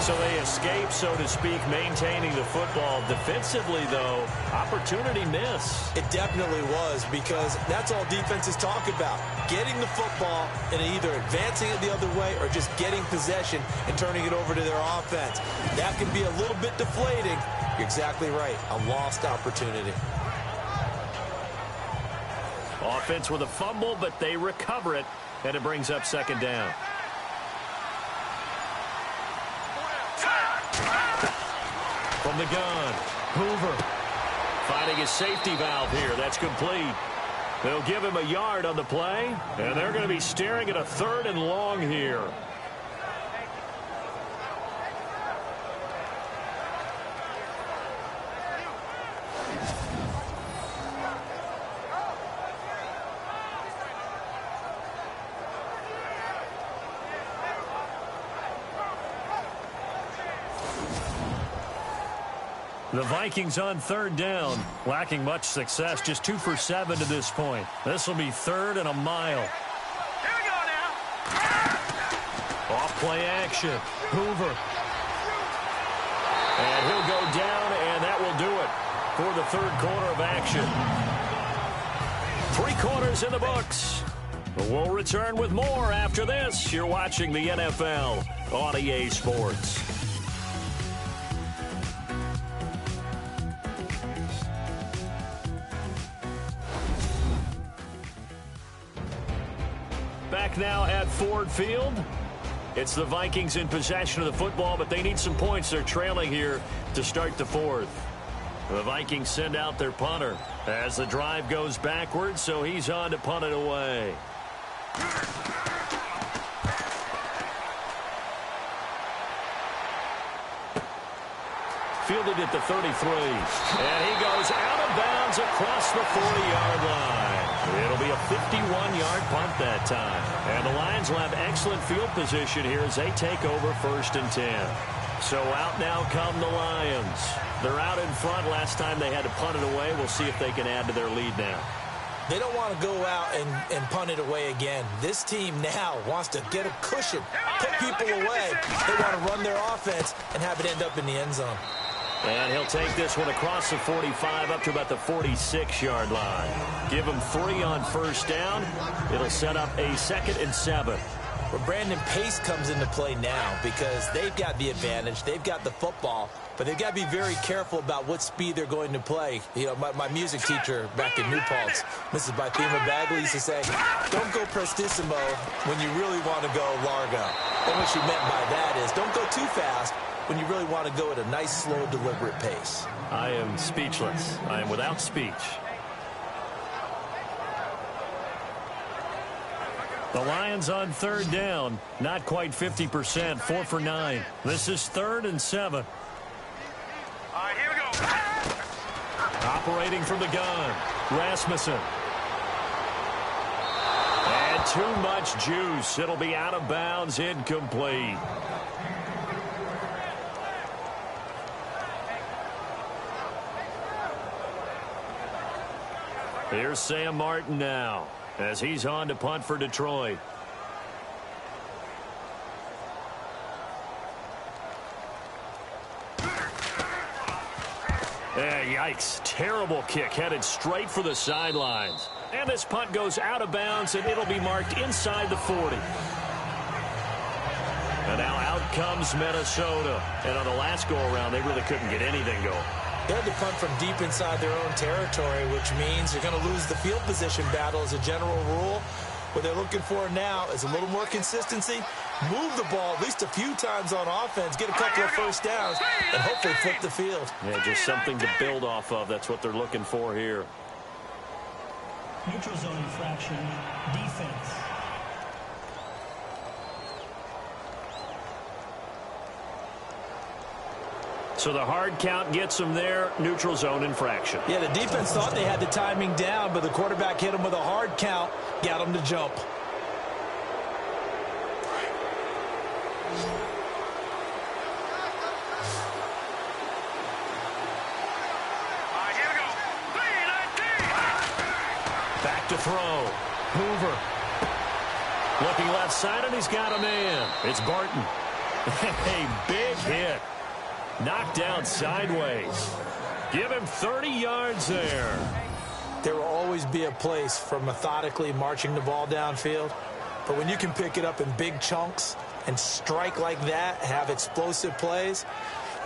So they escape, so to speak, maintaining the football. Defensively, though, opportunity miss. It definitely was, because that's all defenses talk about. Getting the football and either advancing it the other way or just getting possession and turning it over to their offense. That can be a little bit deflating. You're exactly right. A lost opportunity. Offense with a fumble, but they recover it, and it brings up 2nd down. From the gun, Hoover finding his safety valve here. That's complete. They'll give him a yard on the play, and they're going to be staring at a 3rd and long here. The Vikings on 3rd down, lacking much success, just 2 for 7 to this point. This will be 3rd and a mile. Here we go now. Off play action, Hoover. And he'll go down, and that will do it for the 3rd quarter of action. 3 quarters in the books. We'll return with more after this. You're watching the NFL on EA Sports. Back now at Ford Field. It's the Vikings in possession of the football, but they need some points. They're trailing here to start the 4th. The Vikings send out their punter as the drive goes backwards, so he's on to punt it away. Fielded at the 33. And he goes out of bounds across the 40-yard line. It'll be a 51-yard punt that time. And the Lions will have excellent field position here as they take over 1st and 10. So out now come the Lions. They're out in front. Last time they had to punt it away. We'll see if they can add to their lead now. They don't want to go out and punt it away again. This team now wants to get a cushion, put people away. They want to run their offense and have it end up in the end zone. And he'll take this one across the 45 up to about the 46-yard line. Give him 3 on 1st down. It'll set up a 2nd and 7. Well, Brandon, pace comes into play now because they've got the advantage. They've got the football, but they've got to be very careful about what speed they're going to play. You know, my music teacher back in New Paltz, Mrs. Bythema Bagley, used to say, don't go prestissimo when you really want to go largo. And what she meant by that is don't go too fast when you really want to go at a nice, slow, deliberate pace. I am speechless. I am without speech. The Lions on 3rd down. Not quite 50%. 4 for 9. This is 3rd and 7. All right, here we go. Operating from the gun. Rasmussen. And too much juice. It'll be out of bounds. Incomplete. Here's Sam Martin now as he's on to punt for Detroit. Yikes. Terrible kick headed straight for the sidelines. And this punt goes out of bounds, and it'll be marked inside the 40. And now out comes Minnesota. And on the last go-around, they really couldn't get anything going. They had to punt from deep inside their own territory, which means you're going to lose the field position battle as a general rule. What they're looking for now is a little more consistency move the ball at least a few times on offense, get a couple of first downs, and hopefully flip the field. Yeah, just something to build off of. That's what they're looking for here. Neutral zone infraction, defense. So the hard count gets them there. Neutral zone infraction. Yeah, the defense thought they had the timing down, but the quarterback hit them with a hard count, got them to jump. Back to throw. Hoover. Looking left side, and he's got a man. It's Barton. A big hit. Knocked down sideways. Give him 30 yards there. There will always be a place for methodically marching the ball downfield. But when you can pick it up in big chunks and strike like that, have explosive plays,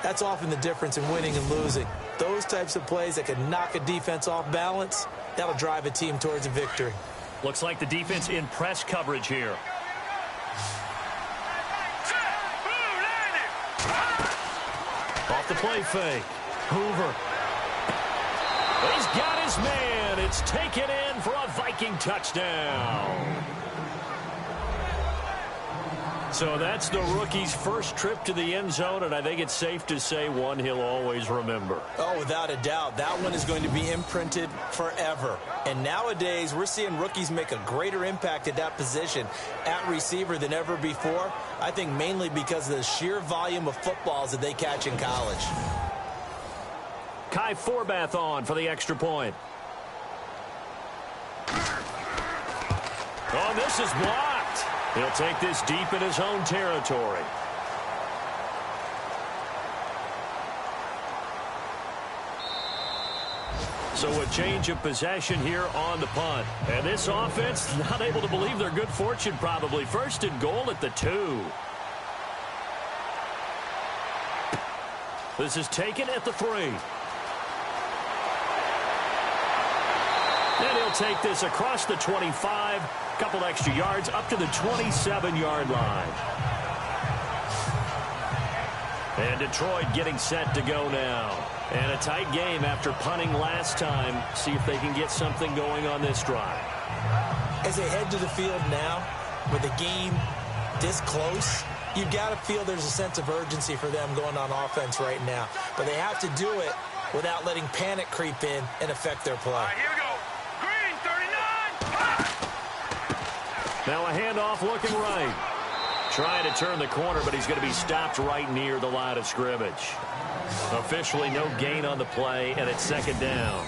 that's often the difference in winning and losing. Those types of plays that can knock a defense off balance, that'll drive a team towards a victory. Looks like the defense in press coverage here. Off the play fake. Hoover. He's got his man. It's taken in for a Viking touchdown. So that's the rookie's first trip to the end zone, and I think it's safe to say one he'll always remember. Oh, without a doubt. That one is going to be imprinted forever. And nowadays, we're seeing rookies make a greater impact at that position at receiver than ever before. I think mainly because of the sheer volume of footballs that they catch in college. Kai Forbath on for the extra point. Oh, this is blocked. He'll take this deep in his own territory. So a change of possession here on the punt. And this offense not able to believe their good fortune probably. First and goal at the 2. This is taken at the 3. And he'll take this across the 25. Couple extra yards up to the 27-yard line. And Detroit getting set to go now. And a tight game after punting last time. See if they can get something going on this drive. As they head to the field now, with the game this close, you've got to feel there's a sense of urgency for them going on offense right now. But they have to do it without letting panic creep in and affect their play. All right, here we go. Green, 39. Now a handoff looking right. Trying to turn the corner, but he's going to be stopped right near the line of scrimmage. Officially no gain on the play, and it's second down.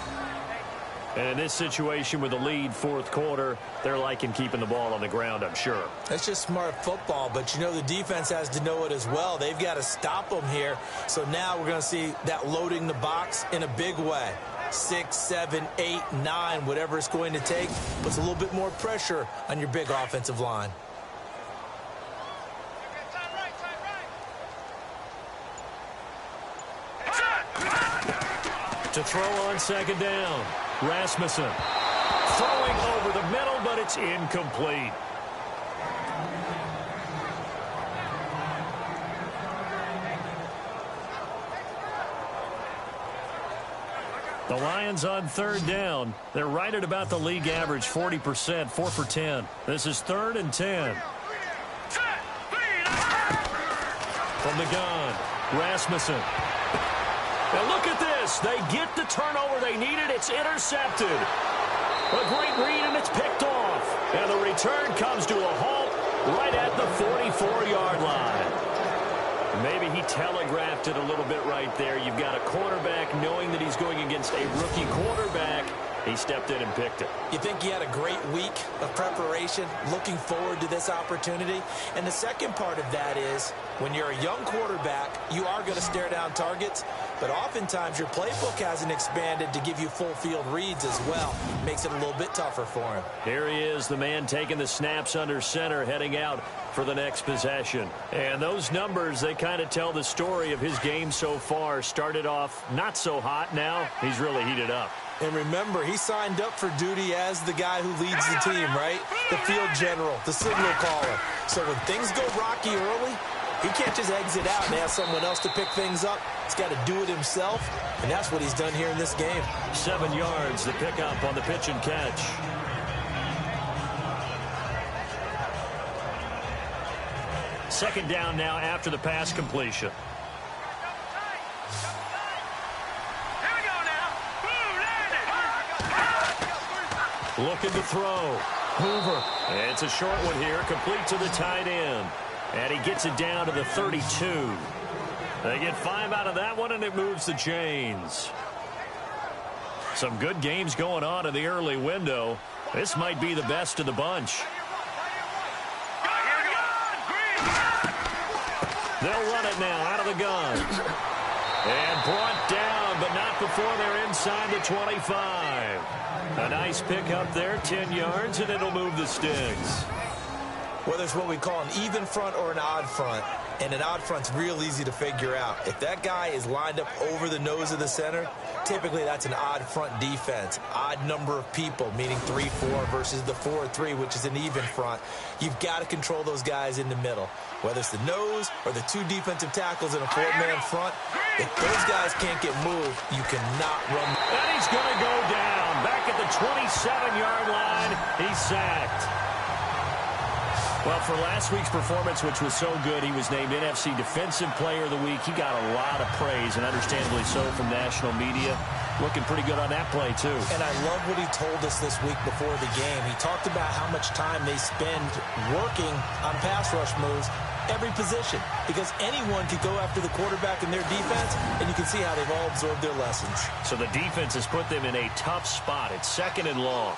And in this situation with the lead fourth quarter, they're liking keeping the ball on the ground, I'm sure. That's just smart football, but you know the defense has to know it as well. They've got to stop them here. So now we're going to see that loading the box in a big way. 6, 7, 8, 9, whatever it's going to take, puts a little bit more pressure on your big offensive line. To throw on second down, Rasmussen. Throwing over the middle, but it's incomplete. The Lions on third down. They're right at about the league average, 40%, 4 for 10. This is 3rd and 10. From the gun, Rasmussen. And look at this. They get the turnover they needed. It's intercepted. A great read, and it's picked off. And the return comes to a halt right at the 44-yard line. Maybe he telegraphed it a little bit right there. You've got a quarterback knowing that he's going against a rookie quarterback. He stepped in and picked it. You think he had a great week of preparation, looking forward to this opportunity? And the second part of that is, when you're a young quarterback, you are going to stare down targets, but oftentimes your playbook hasn't expanded to give you full field reads as well. Makes it a little bit tougher for him. Here he is, the man taking the snaps under center, heading out for the next possession. And those numbers, they kind of tell the story of his game so far. Started off not so hot. Now he's really heated up. And remember, he signed up for duty as the guy who leads the team, right? The field general, the signal caller. So when things go rocky early, he can't just exit out and ask someone else to pick things up. He's got to do it himself, and that's what he's done here in this game. 7 yards, the pickup on the pitch and catch. Second down now after the pass completion. Looking to throw. Hoover. And it's a short one here, complete to the tight end. And he gets it down to the 32. They get 5 out of that one, and it moves the chains. Some good games going on in the early window. This might be the best of the bunch. They'll run it now out of the gun. And brought down, but not before they're inside the 25. A nice pickup there, 10 yards, and it'll move the sticks. Whether it's what we call an even front or an odd front, and an odd front's real easy to figure out. If that guy is lined up over the nose of the center, typically that's an odd front defense. Odd number of people, meaning 3-4 versus the 4-3, which is an even front. You've got to control those guys in the middle. Whether it's the nose or the 2 defensive tackles in a 4-man front, if those guys can't get moved, you cannot run. And he's going to go down. Back at the 27-yard line, he's sacked. Well, for last week's performance, which was so good, he was named NFC Defensive Player of the Week. He got a lot of praise, and understandably so, from national media. Looking pretty good on that play, too. And I love what he told us this week before the game. He talked about how much time they spend working on pass rush moves, every position, because anyone could go after the quarterback in their defense, and you can see how they've all absorbed their lessons. So the defense has put them in a tough spot. It's 2nd and long.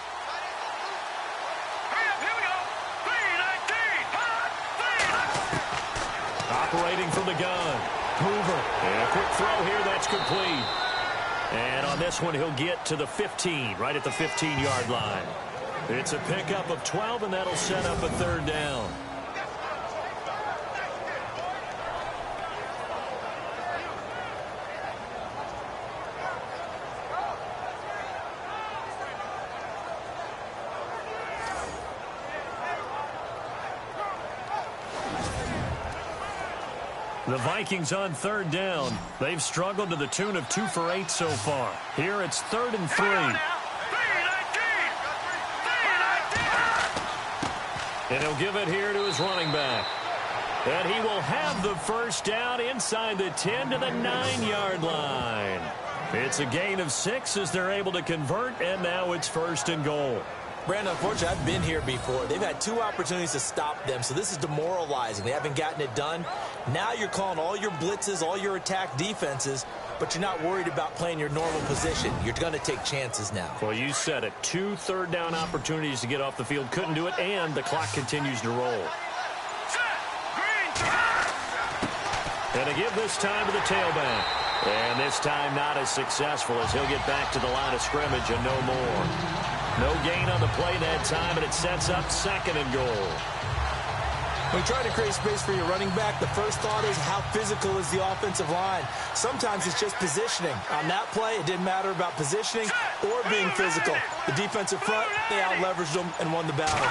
Operating from the gun. Hoover. And a quick throw here. That's complete. And on this one, he'll get to the 15, right at the 15-yard line. It's a pickup of 12, and that'll set up a 3rd down. The Vikings on 3rd down. They've struggled to the tune of 2 for 8 so far. Here it's 3rd and 3. And he'll give it here to his running back. And he will have the first down inside the 10 to the 9-yard line. It's a gain of 6 as they're able to convert, and now it's 1st and goal. Brandon, unfortunately, I've been here before. They've had 2 opportunities to stop them, so this is demoralizing. They haven't gotten it done. Now you're calling all your blitzes, all your attack defenses, but you're not worried about playing your normal position. You're going to take chances now. Well, you said it. 2 third-down opportunities to get off the field. Couldn't do it, and the clock continues to roll. And to give this time to the tailback. And this time not as successful as he'll get back to the line of scrimmage and no more. No gain on the play that time, and it sets up 2nd and goal. When you try to create space for your running back, the first thought is how physical is the offensive line. Sometimes it's just positioning. On that play, it didn't matter about positioning or being physical. The defensive front, they out-leveraged them and won the battle.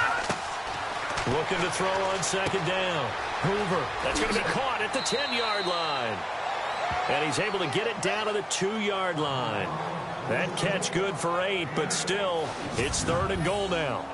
Looking to throw on 2nd down. Hoover. That's going to be caught at the 10-yard line. And he's able to get it down to the 2-yard line. That catch good for 8, but still, it's 3rd and goal now.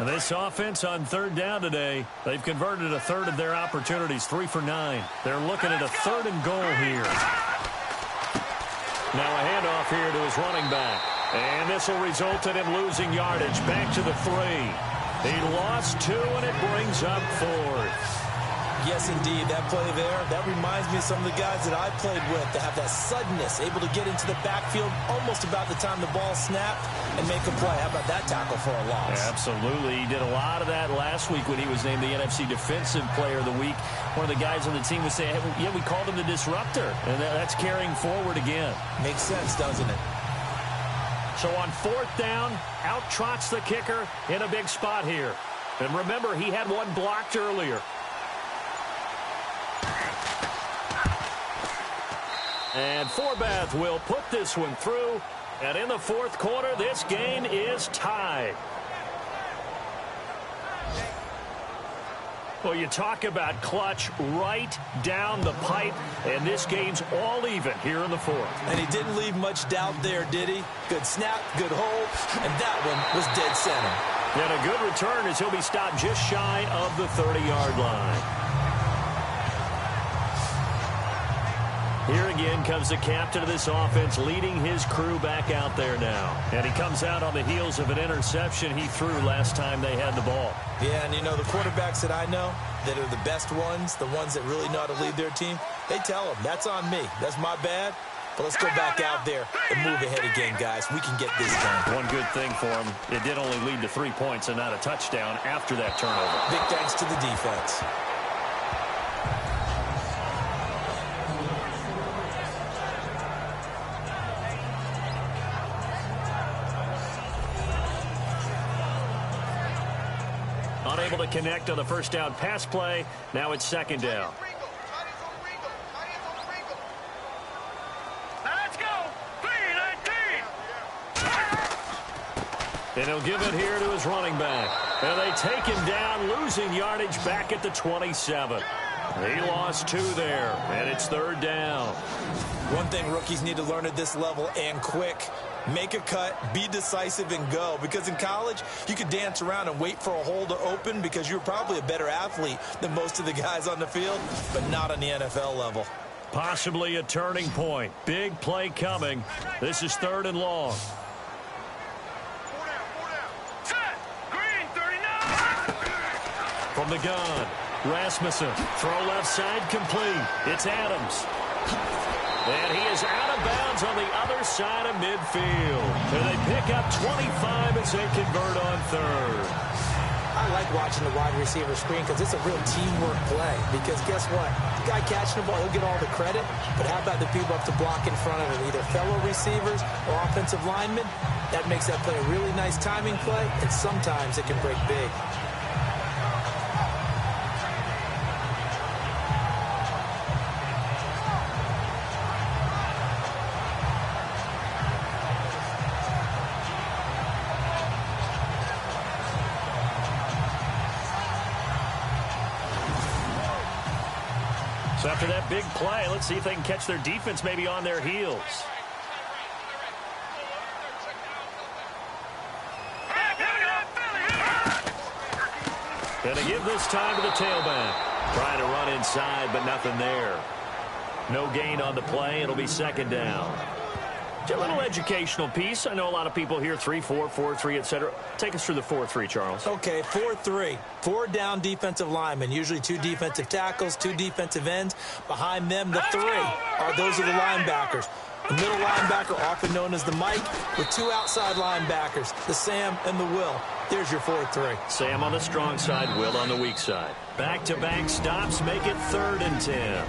And this offense on 3rd down today, they've converted a 1/3 of their opportunities, 3 for 9. They're looking at a 3rd and goal here. Now a handoff here to his running back. And this will result in him losing yardage. Back to the 3. He lost 2, and it brings up 4th. Yes, indeed. That play there, that reminds me of some of the guys that I played with that have that suddenness, able to get into the backfield almost about the time the ball snapped and make a play. How about that tackle for a loss? Absolutely. He did a lot of that last week when he was named the NFC Defensive Player of the Week. One of the guys on the team would say, hey, yeah, we called him the disruptor. And that's carrying forward again. Makes sense, doesn't it? So on 4th down, out trots the kicker in a big spot here. And remember, he had one blocked earlier. And Forbath will put this one through. And in the 4th quarter, this game is tied. Well, you talk about clutch right down the pipe, and this game's all even here in the 4th. And he didn't leave much doubt there, did he? Good snap, good hold, and that one was dead center. And a good return as he'll be stopped just shy of the 30-yard line. Here again comes the captain of this offense, leading his crew back out there now. And he comes out on the heels of an interception he threw last time they had the ball. Yeah, and you know, the quarterbacks that I know that are the best ones, the ones that really know how to lead their team, they tell them, that's on me. That's my bad. But let's go back out there and move ahead again, guys. We can get this done. One good thing for him, it did only lead to 3 points and not a touchdown after that turnover. Big thanks to the defense. Unable to connect on the first down pass play. Now it's 2nd down. Let's go. 3-19. And he'll give it here to his running back. And they take him down, losing yardage back at the 27. He lost 2 there, and it's 3rd down. One thing rookies need to learn at this level, and quick, make a cut, be decisive, and go. Because in college, you could dance around and wait for a hole to open because you're probably a better athlete than most of the guys on the field, but not on the NFL level. Possibly a turning point. Big play coming. This is 3rd and long. Set. Green 39. From the gun, Rasmussen. Throw left side complete. It's Adams. And he is out of bounds on the other side of midfield. And they pick up 25 as they convert on 3rd. I like watching the wide receiver screen because it's a real teamwork play. Because guess what? The guy catching the ball, he'll get all the credit. But how about the people up to block in front of him, either fellow receivers or offensive linemen? That makes that play a really nice timing play, and sometimes it can break big. So after that big play, let's see if they can catch their defense maybe on their heels. And they give this time to the tailback. Trying to run inside, but nothing there. No gain on the play. It'll be 2nd down. A little educational piece. I know a lot of people hear 3-4, 4-3, etc. Take us through the 4-3, Charles. Okay, 4-3. 4 down defensive linemen, usually 2 defensive tackles, 2 defensive ends. Behind them, the 3 those are the linebackers. The middle linebacker, often known as the Mike, with 2 outside linebackers, the Sam and the Will. There's your 4-3. Sam on the strong side, Will on the weak side. Back-to-back stops make it 3rd and 10.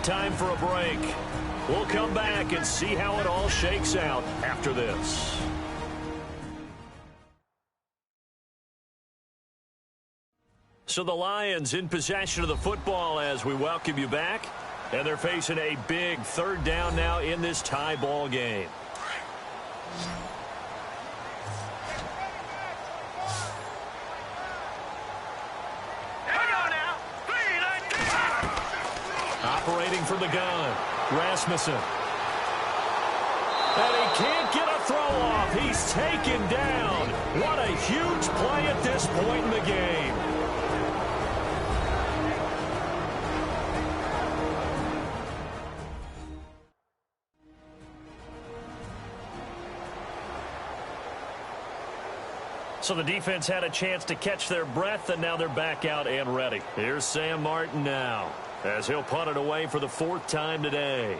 Time for a break. We'll come back and see how it all shakes out after this. So the Lions in possession of the football as we welcome you back. And they're facing a big 3rd down now in this tie ball game. Operating from the gun, Rasmussen. And he can't get a throw off. He's taken down. What a huge play at this point in the game. So the defense had a chance to catch their breath, and now they're back out and ready. Here's Sam Martin now, as he'll punt it away for the 4th time today.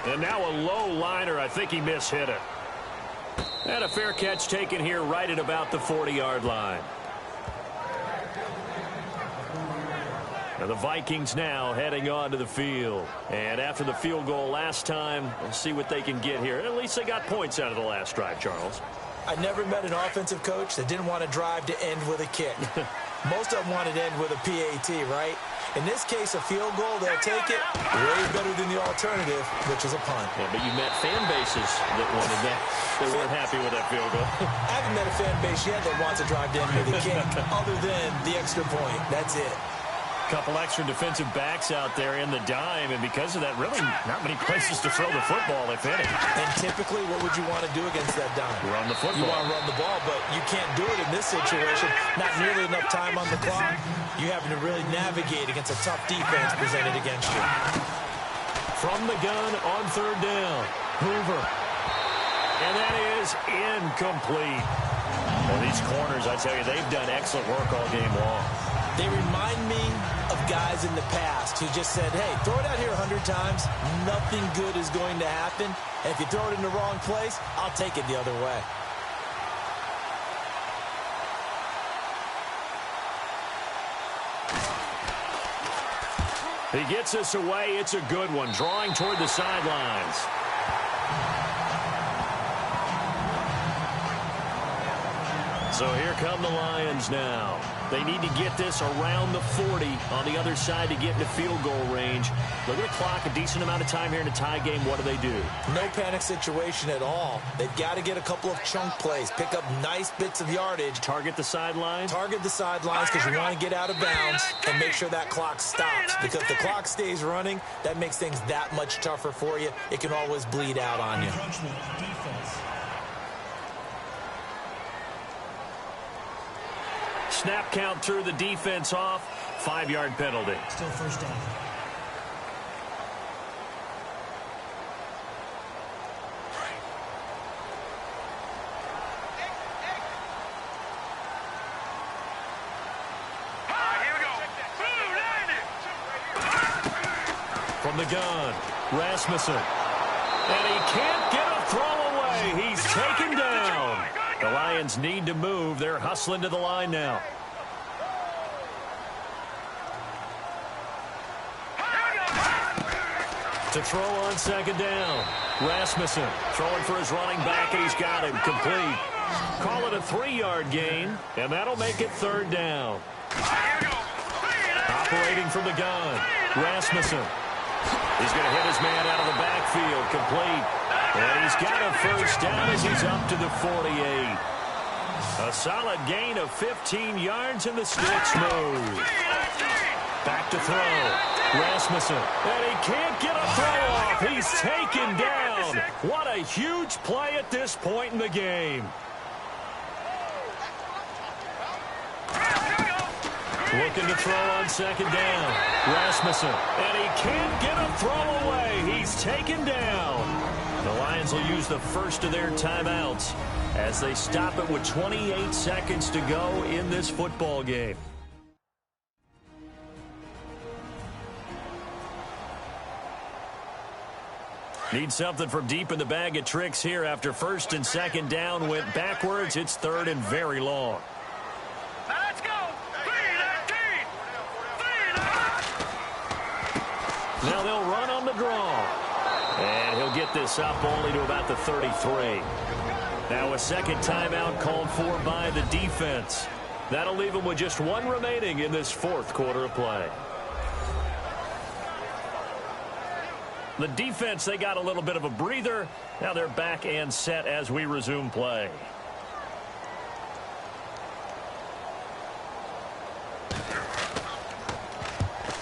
And now a low liner. I think he mishit it. And a fair catch taken here right at about the 40-yard line. And the Vikings now heading onto the field. And after the field goal last time, we'll see what they can get here. At least they got points out of the last drive, Charles. I never met an offensive coach that didn't want to drive to end with a kick. Most of them wanted to end with a PAT, right? In this case, a field goal, they'll take it way better than the alternative, which is a punt. Yeah, but you met fan bases that wanted that. They weren't happy with that field goal. I haven't met a fan base yet that wants to drive to end with a kick other than the extra point. That's it. Couple extra defensive backs out there in the dime, and because of that, really not many places to throw the football, if any. And typically, what would you want to do against that dime? Run the football. You want to run the ball, but you can't do it in this situation. Not nearly enough time on the clock. You having to really navigate against a tough defense presented against you. From the gun on 3rd down, Hoover. And that is incomplete. Well, these corners, I tell you, they've done excellent work all game long. They remind me of guys in the past who just said, hey, throw it out here 100 times. Nothing good is going to happen. And if you throw it in the wrong place, I'll take it the other way. He gets us away. It's a good one. Drawing toward the sidelines. So here come the Lions now. They need to get this around the 40 on the other side to get into field goal range. Look at the clock, a decent amount of time here in a tie game. What do they do? No panic situation at all. They've got to get a couple of chunk plays, pick up nice bits of yardage. Target the sidelines? Target the sidelines because you want to get out of bounds and make sure that clock stops. Because if the clock stays running, that makes things that much tougher for you. It can always bleed out on you. Snap count threw the defense off. 5-yard penalty. Still 1st down. Here we go. From the gun, Rasmussen. And he can't get a throw away. He's taken down. The Lions need to move. They're hustling to the line now. To throw on 2nd down. Rasmussen throwing for his running back, and he's got him complete. Call it a 3-yard gain, and that'll make it 3rd down. Operating from the gun, Rasmussen. He's going to hit his man out of the backfield, complete. And he's got a 1st down as he's up to the 48. A solid gain of 15 yards, and the sticks move. Back to throw. Rasmussen. And he can't get a throw off. He's taken down. What a huge play at this point in the game. Looking to throw on 2nd down. Rasmussen. And he can't get a throw away. He's taken down. The Lions will use the first of their timeouts as they stop it with 28 seconds to go in this football game. Need something from deep in the bag of tricks here after 1st and 2nd down went backwards. It's 3rd and very long. Now let's go. 3-19. Now they'll run on the draw. And he'll get this up only to about the 33. Now a 2nd timeout called for by the defense. That'll leave them with just 1 remaining in this 4th quarter of play. The defense, they got a little bit of a breather. Now they're back and set as we resume play.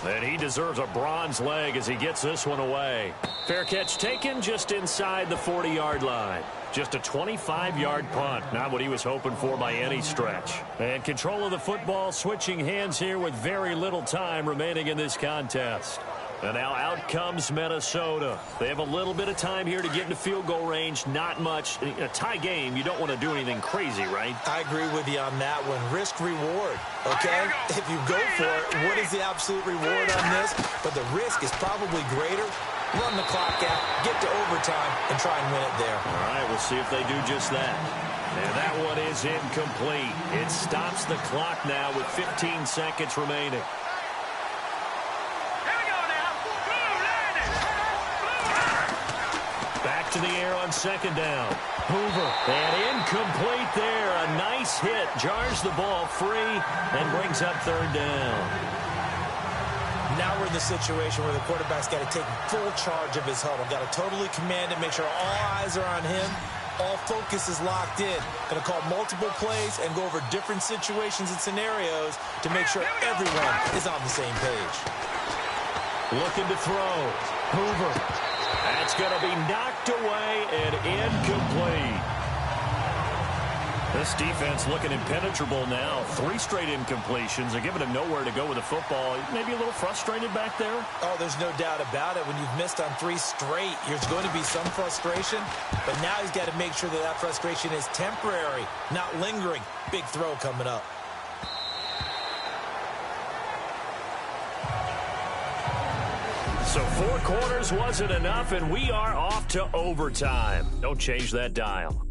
And he deserves a bronze leg as he gets this one away. Fair catch taken just inside the 40-yard line. Just a 25-yard punt. Not what he was hoping for by any stretch. And control of the football switching hands here with very little time remaining in this contest. And now out comes Minnesota. They have a little bit of time here to get into field goal range. Not much. In a tie game, you don't want to do anything crazy, right? I agree with you on that one. Risk reward, okay? If you go for it, what is the absolute reward on this? But the risk is probably greater. Run the clock out, get to overtime, and try and win it there. All right, we'll see if they do just that. And that one is incomplete. It stops the clock now with 15 seconds remaining. Back to the air on second down. Hoover, and incomplete there. A nice hit. Jars the ball free and brings up third down. Now we're in the situation where the quarterback's got to take full charge of his huddle. Got to totally command it, make sure all eyes are on him. All focus is locked in. Going to call multiple plays and go over different situations and scenarios to make sure everyone is on the same page. Looking to throw. Hoover. That's going to be knocked away and incomplete. This defense looking impenetrable now. 3 straight incompletions. They're giving him nowhere to go with the football. Maybe a little frustrated back there. Oh, there's no doubt about it. When you've missed on 3 straight, there's going to be some frustration. But now he's got to make sure that that frustration is temporary, not lingering. Big throw coming up. So 4 quarters wasn't enough, and we are off to overtime. Don't change that dial.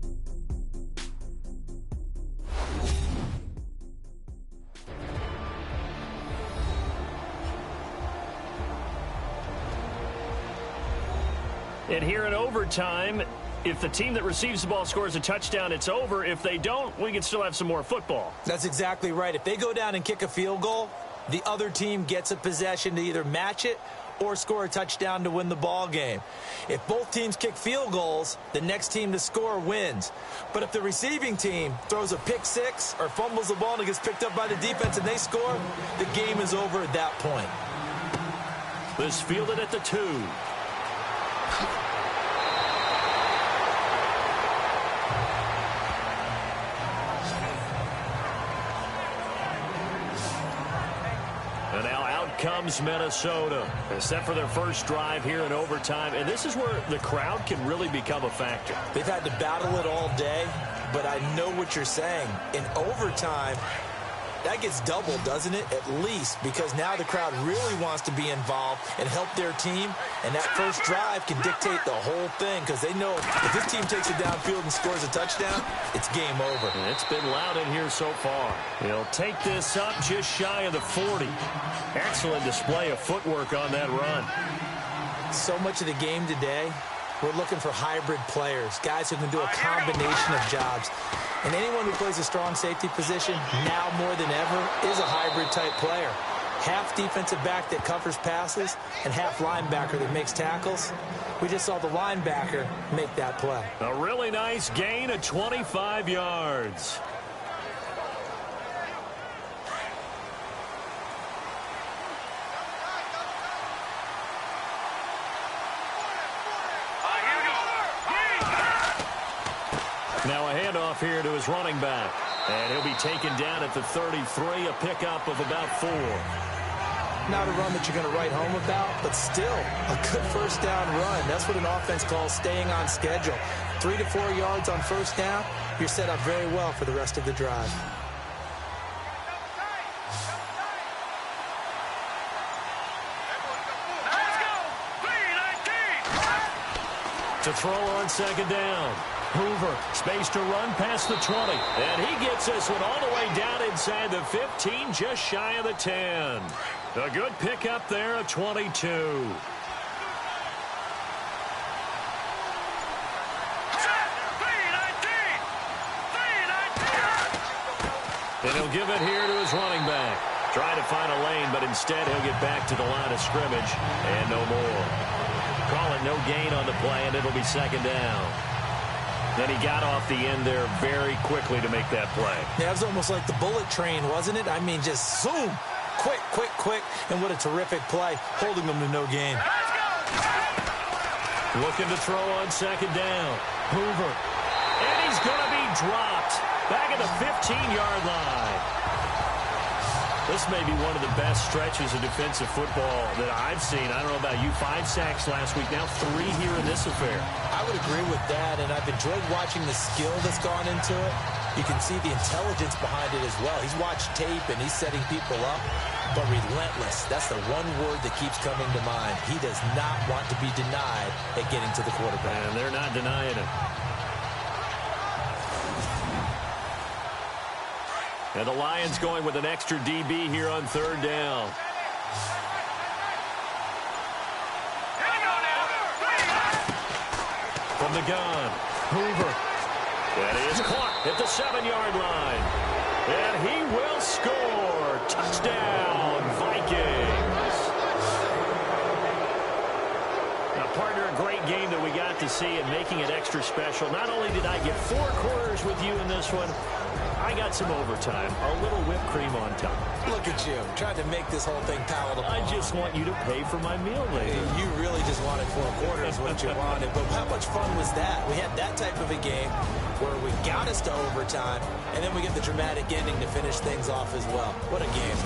And here in overtime, if the team that receives the ball scores a touchdown, it's over. If they don't, we can still have some more football. That's exactly right. If they go down and kick a field goal, the other team gets a possession to either match it or score a touchdown to win the ball game. If both teams kick field goals, the next team to score wins. But if the receiving team throws a pick six or fumbles the ball and it gets picked up by the defense and they score, the game is over at that point. This fielded at the 2. And now out comes Minnesota. Set for their first drive here in overtime. And this is where the crowd can really become a factor. They've had to battle it all day, but I know what you're saying. In overtime, that gets doubled, doesn't it? At least, because now the crowd really wants to be involved and help their team, and that first drive can dictate the whole thing because they know if this team takes it downfield and scores a touchdown, it's game over. And it's been loud in here so far. He'll take this up just shy of the 40. Excellent display of footwork on that run. So much of the game today, we're looking for hybrid players, guys who can do a combination of jobs. And anyone who plays a strong safety position, now more than ever, is a hybrid-type player. Half defensive back that covers passes and half linebacker that makes tackles. We just saw the linebacker make that play. A really nice gain of 25 yards. Now a handoff here to his running back. And he'll be taken down at the 33, a pickup of about 4. Not a run that you're going to write home about, but still a good first down run. That's what an offense calls staying on schedule. 3 to 4 yards on first down, you're set up very well for the rest of the drive. To throw on second down. Hoover, space to run past the 20. And he gets this one all the way down inside the 15, just shy of the 10. A good pickup there, a 22. And he'll give it here to his running back. Trying to find a lane, but instead he'll get back to the line of scrimmage and no more. Call it no gain on the play, and it'll be second down. Then he got off the end there very quickly to make that play. Yeah, it was almost like the bullet train, wasn't it? I mean, just zoom, quick, quick, quick, and what a terrific play, holding them to no gain. Looking to throw on second down. Hoover. And he's going to be dropped back at the 15-yard line. This may be one of the best stretches of defensive football that I've seen. I don't know about you. 5 sacks last week, now 3 here in this affair. I would agree with that, and I've enjoyed watching the skill that's gone into it. You can see the intelligence behind it as well. He's watched tape, and he's setting people up, but relentless. That's the one word that keeps coming to mind. He does not want to be denied at getting to the quarterback. And they're not denying it. And the Lions going with an extra DB here on 3rd down. Here we go now. From the gun, Hoover. And he is caught at the 7-yard line. And he will score. Touchdown, Vikings. Now, partner, a great game that we got to see and making it extra special. Not only did I get 4 quarters with you in this one, I got some overtime, a little whipped cream on top. Look at you, trying to make this whole thing palatable. I just want you to pay for my meal later. You really just wanted 4 quarters what you wanted, but how much fun was that? We had that type of a game where we got us to overtime, and then we get the dramatic ending to finish things off as well. What a game.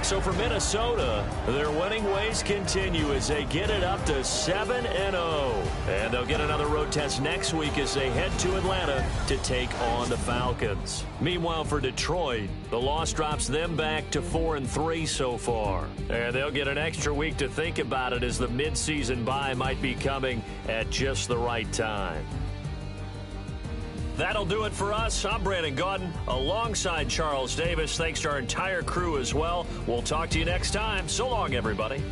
So for Minnesota, their winning ways continue as they get it up to 7-0. And they'll get another road test next week as they head to Atlanta to take on the Falcons. Meanwhile, for Detroit, the loss drops them back to 4-3 so far. And they'll get an extra week to think about it as the midseason bye might be coming at just the right time. That'll do it for us. I'm Brandon Gaudin alongside Charles Davis. Thanks to our entire crew as well. We'll talk to you next time. So long, everybody.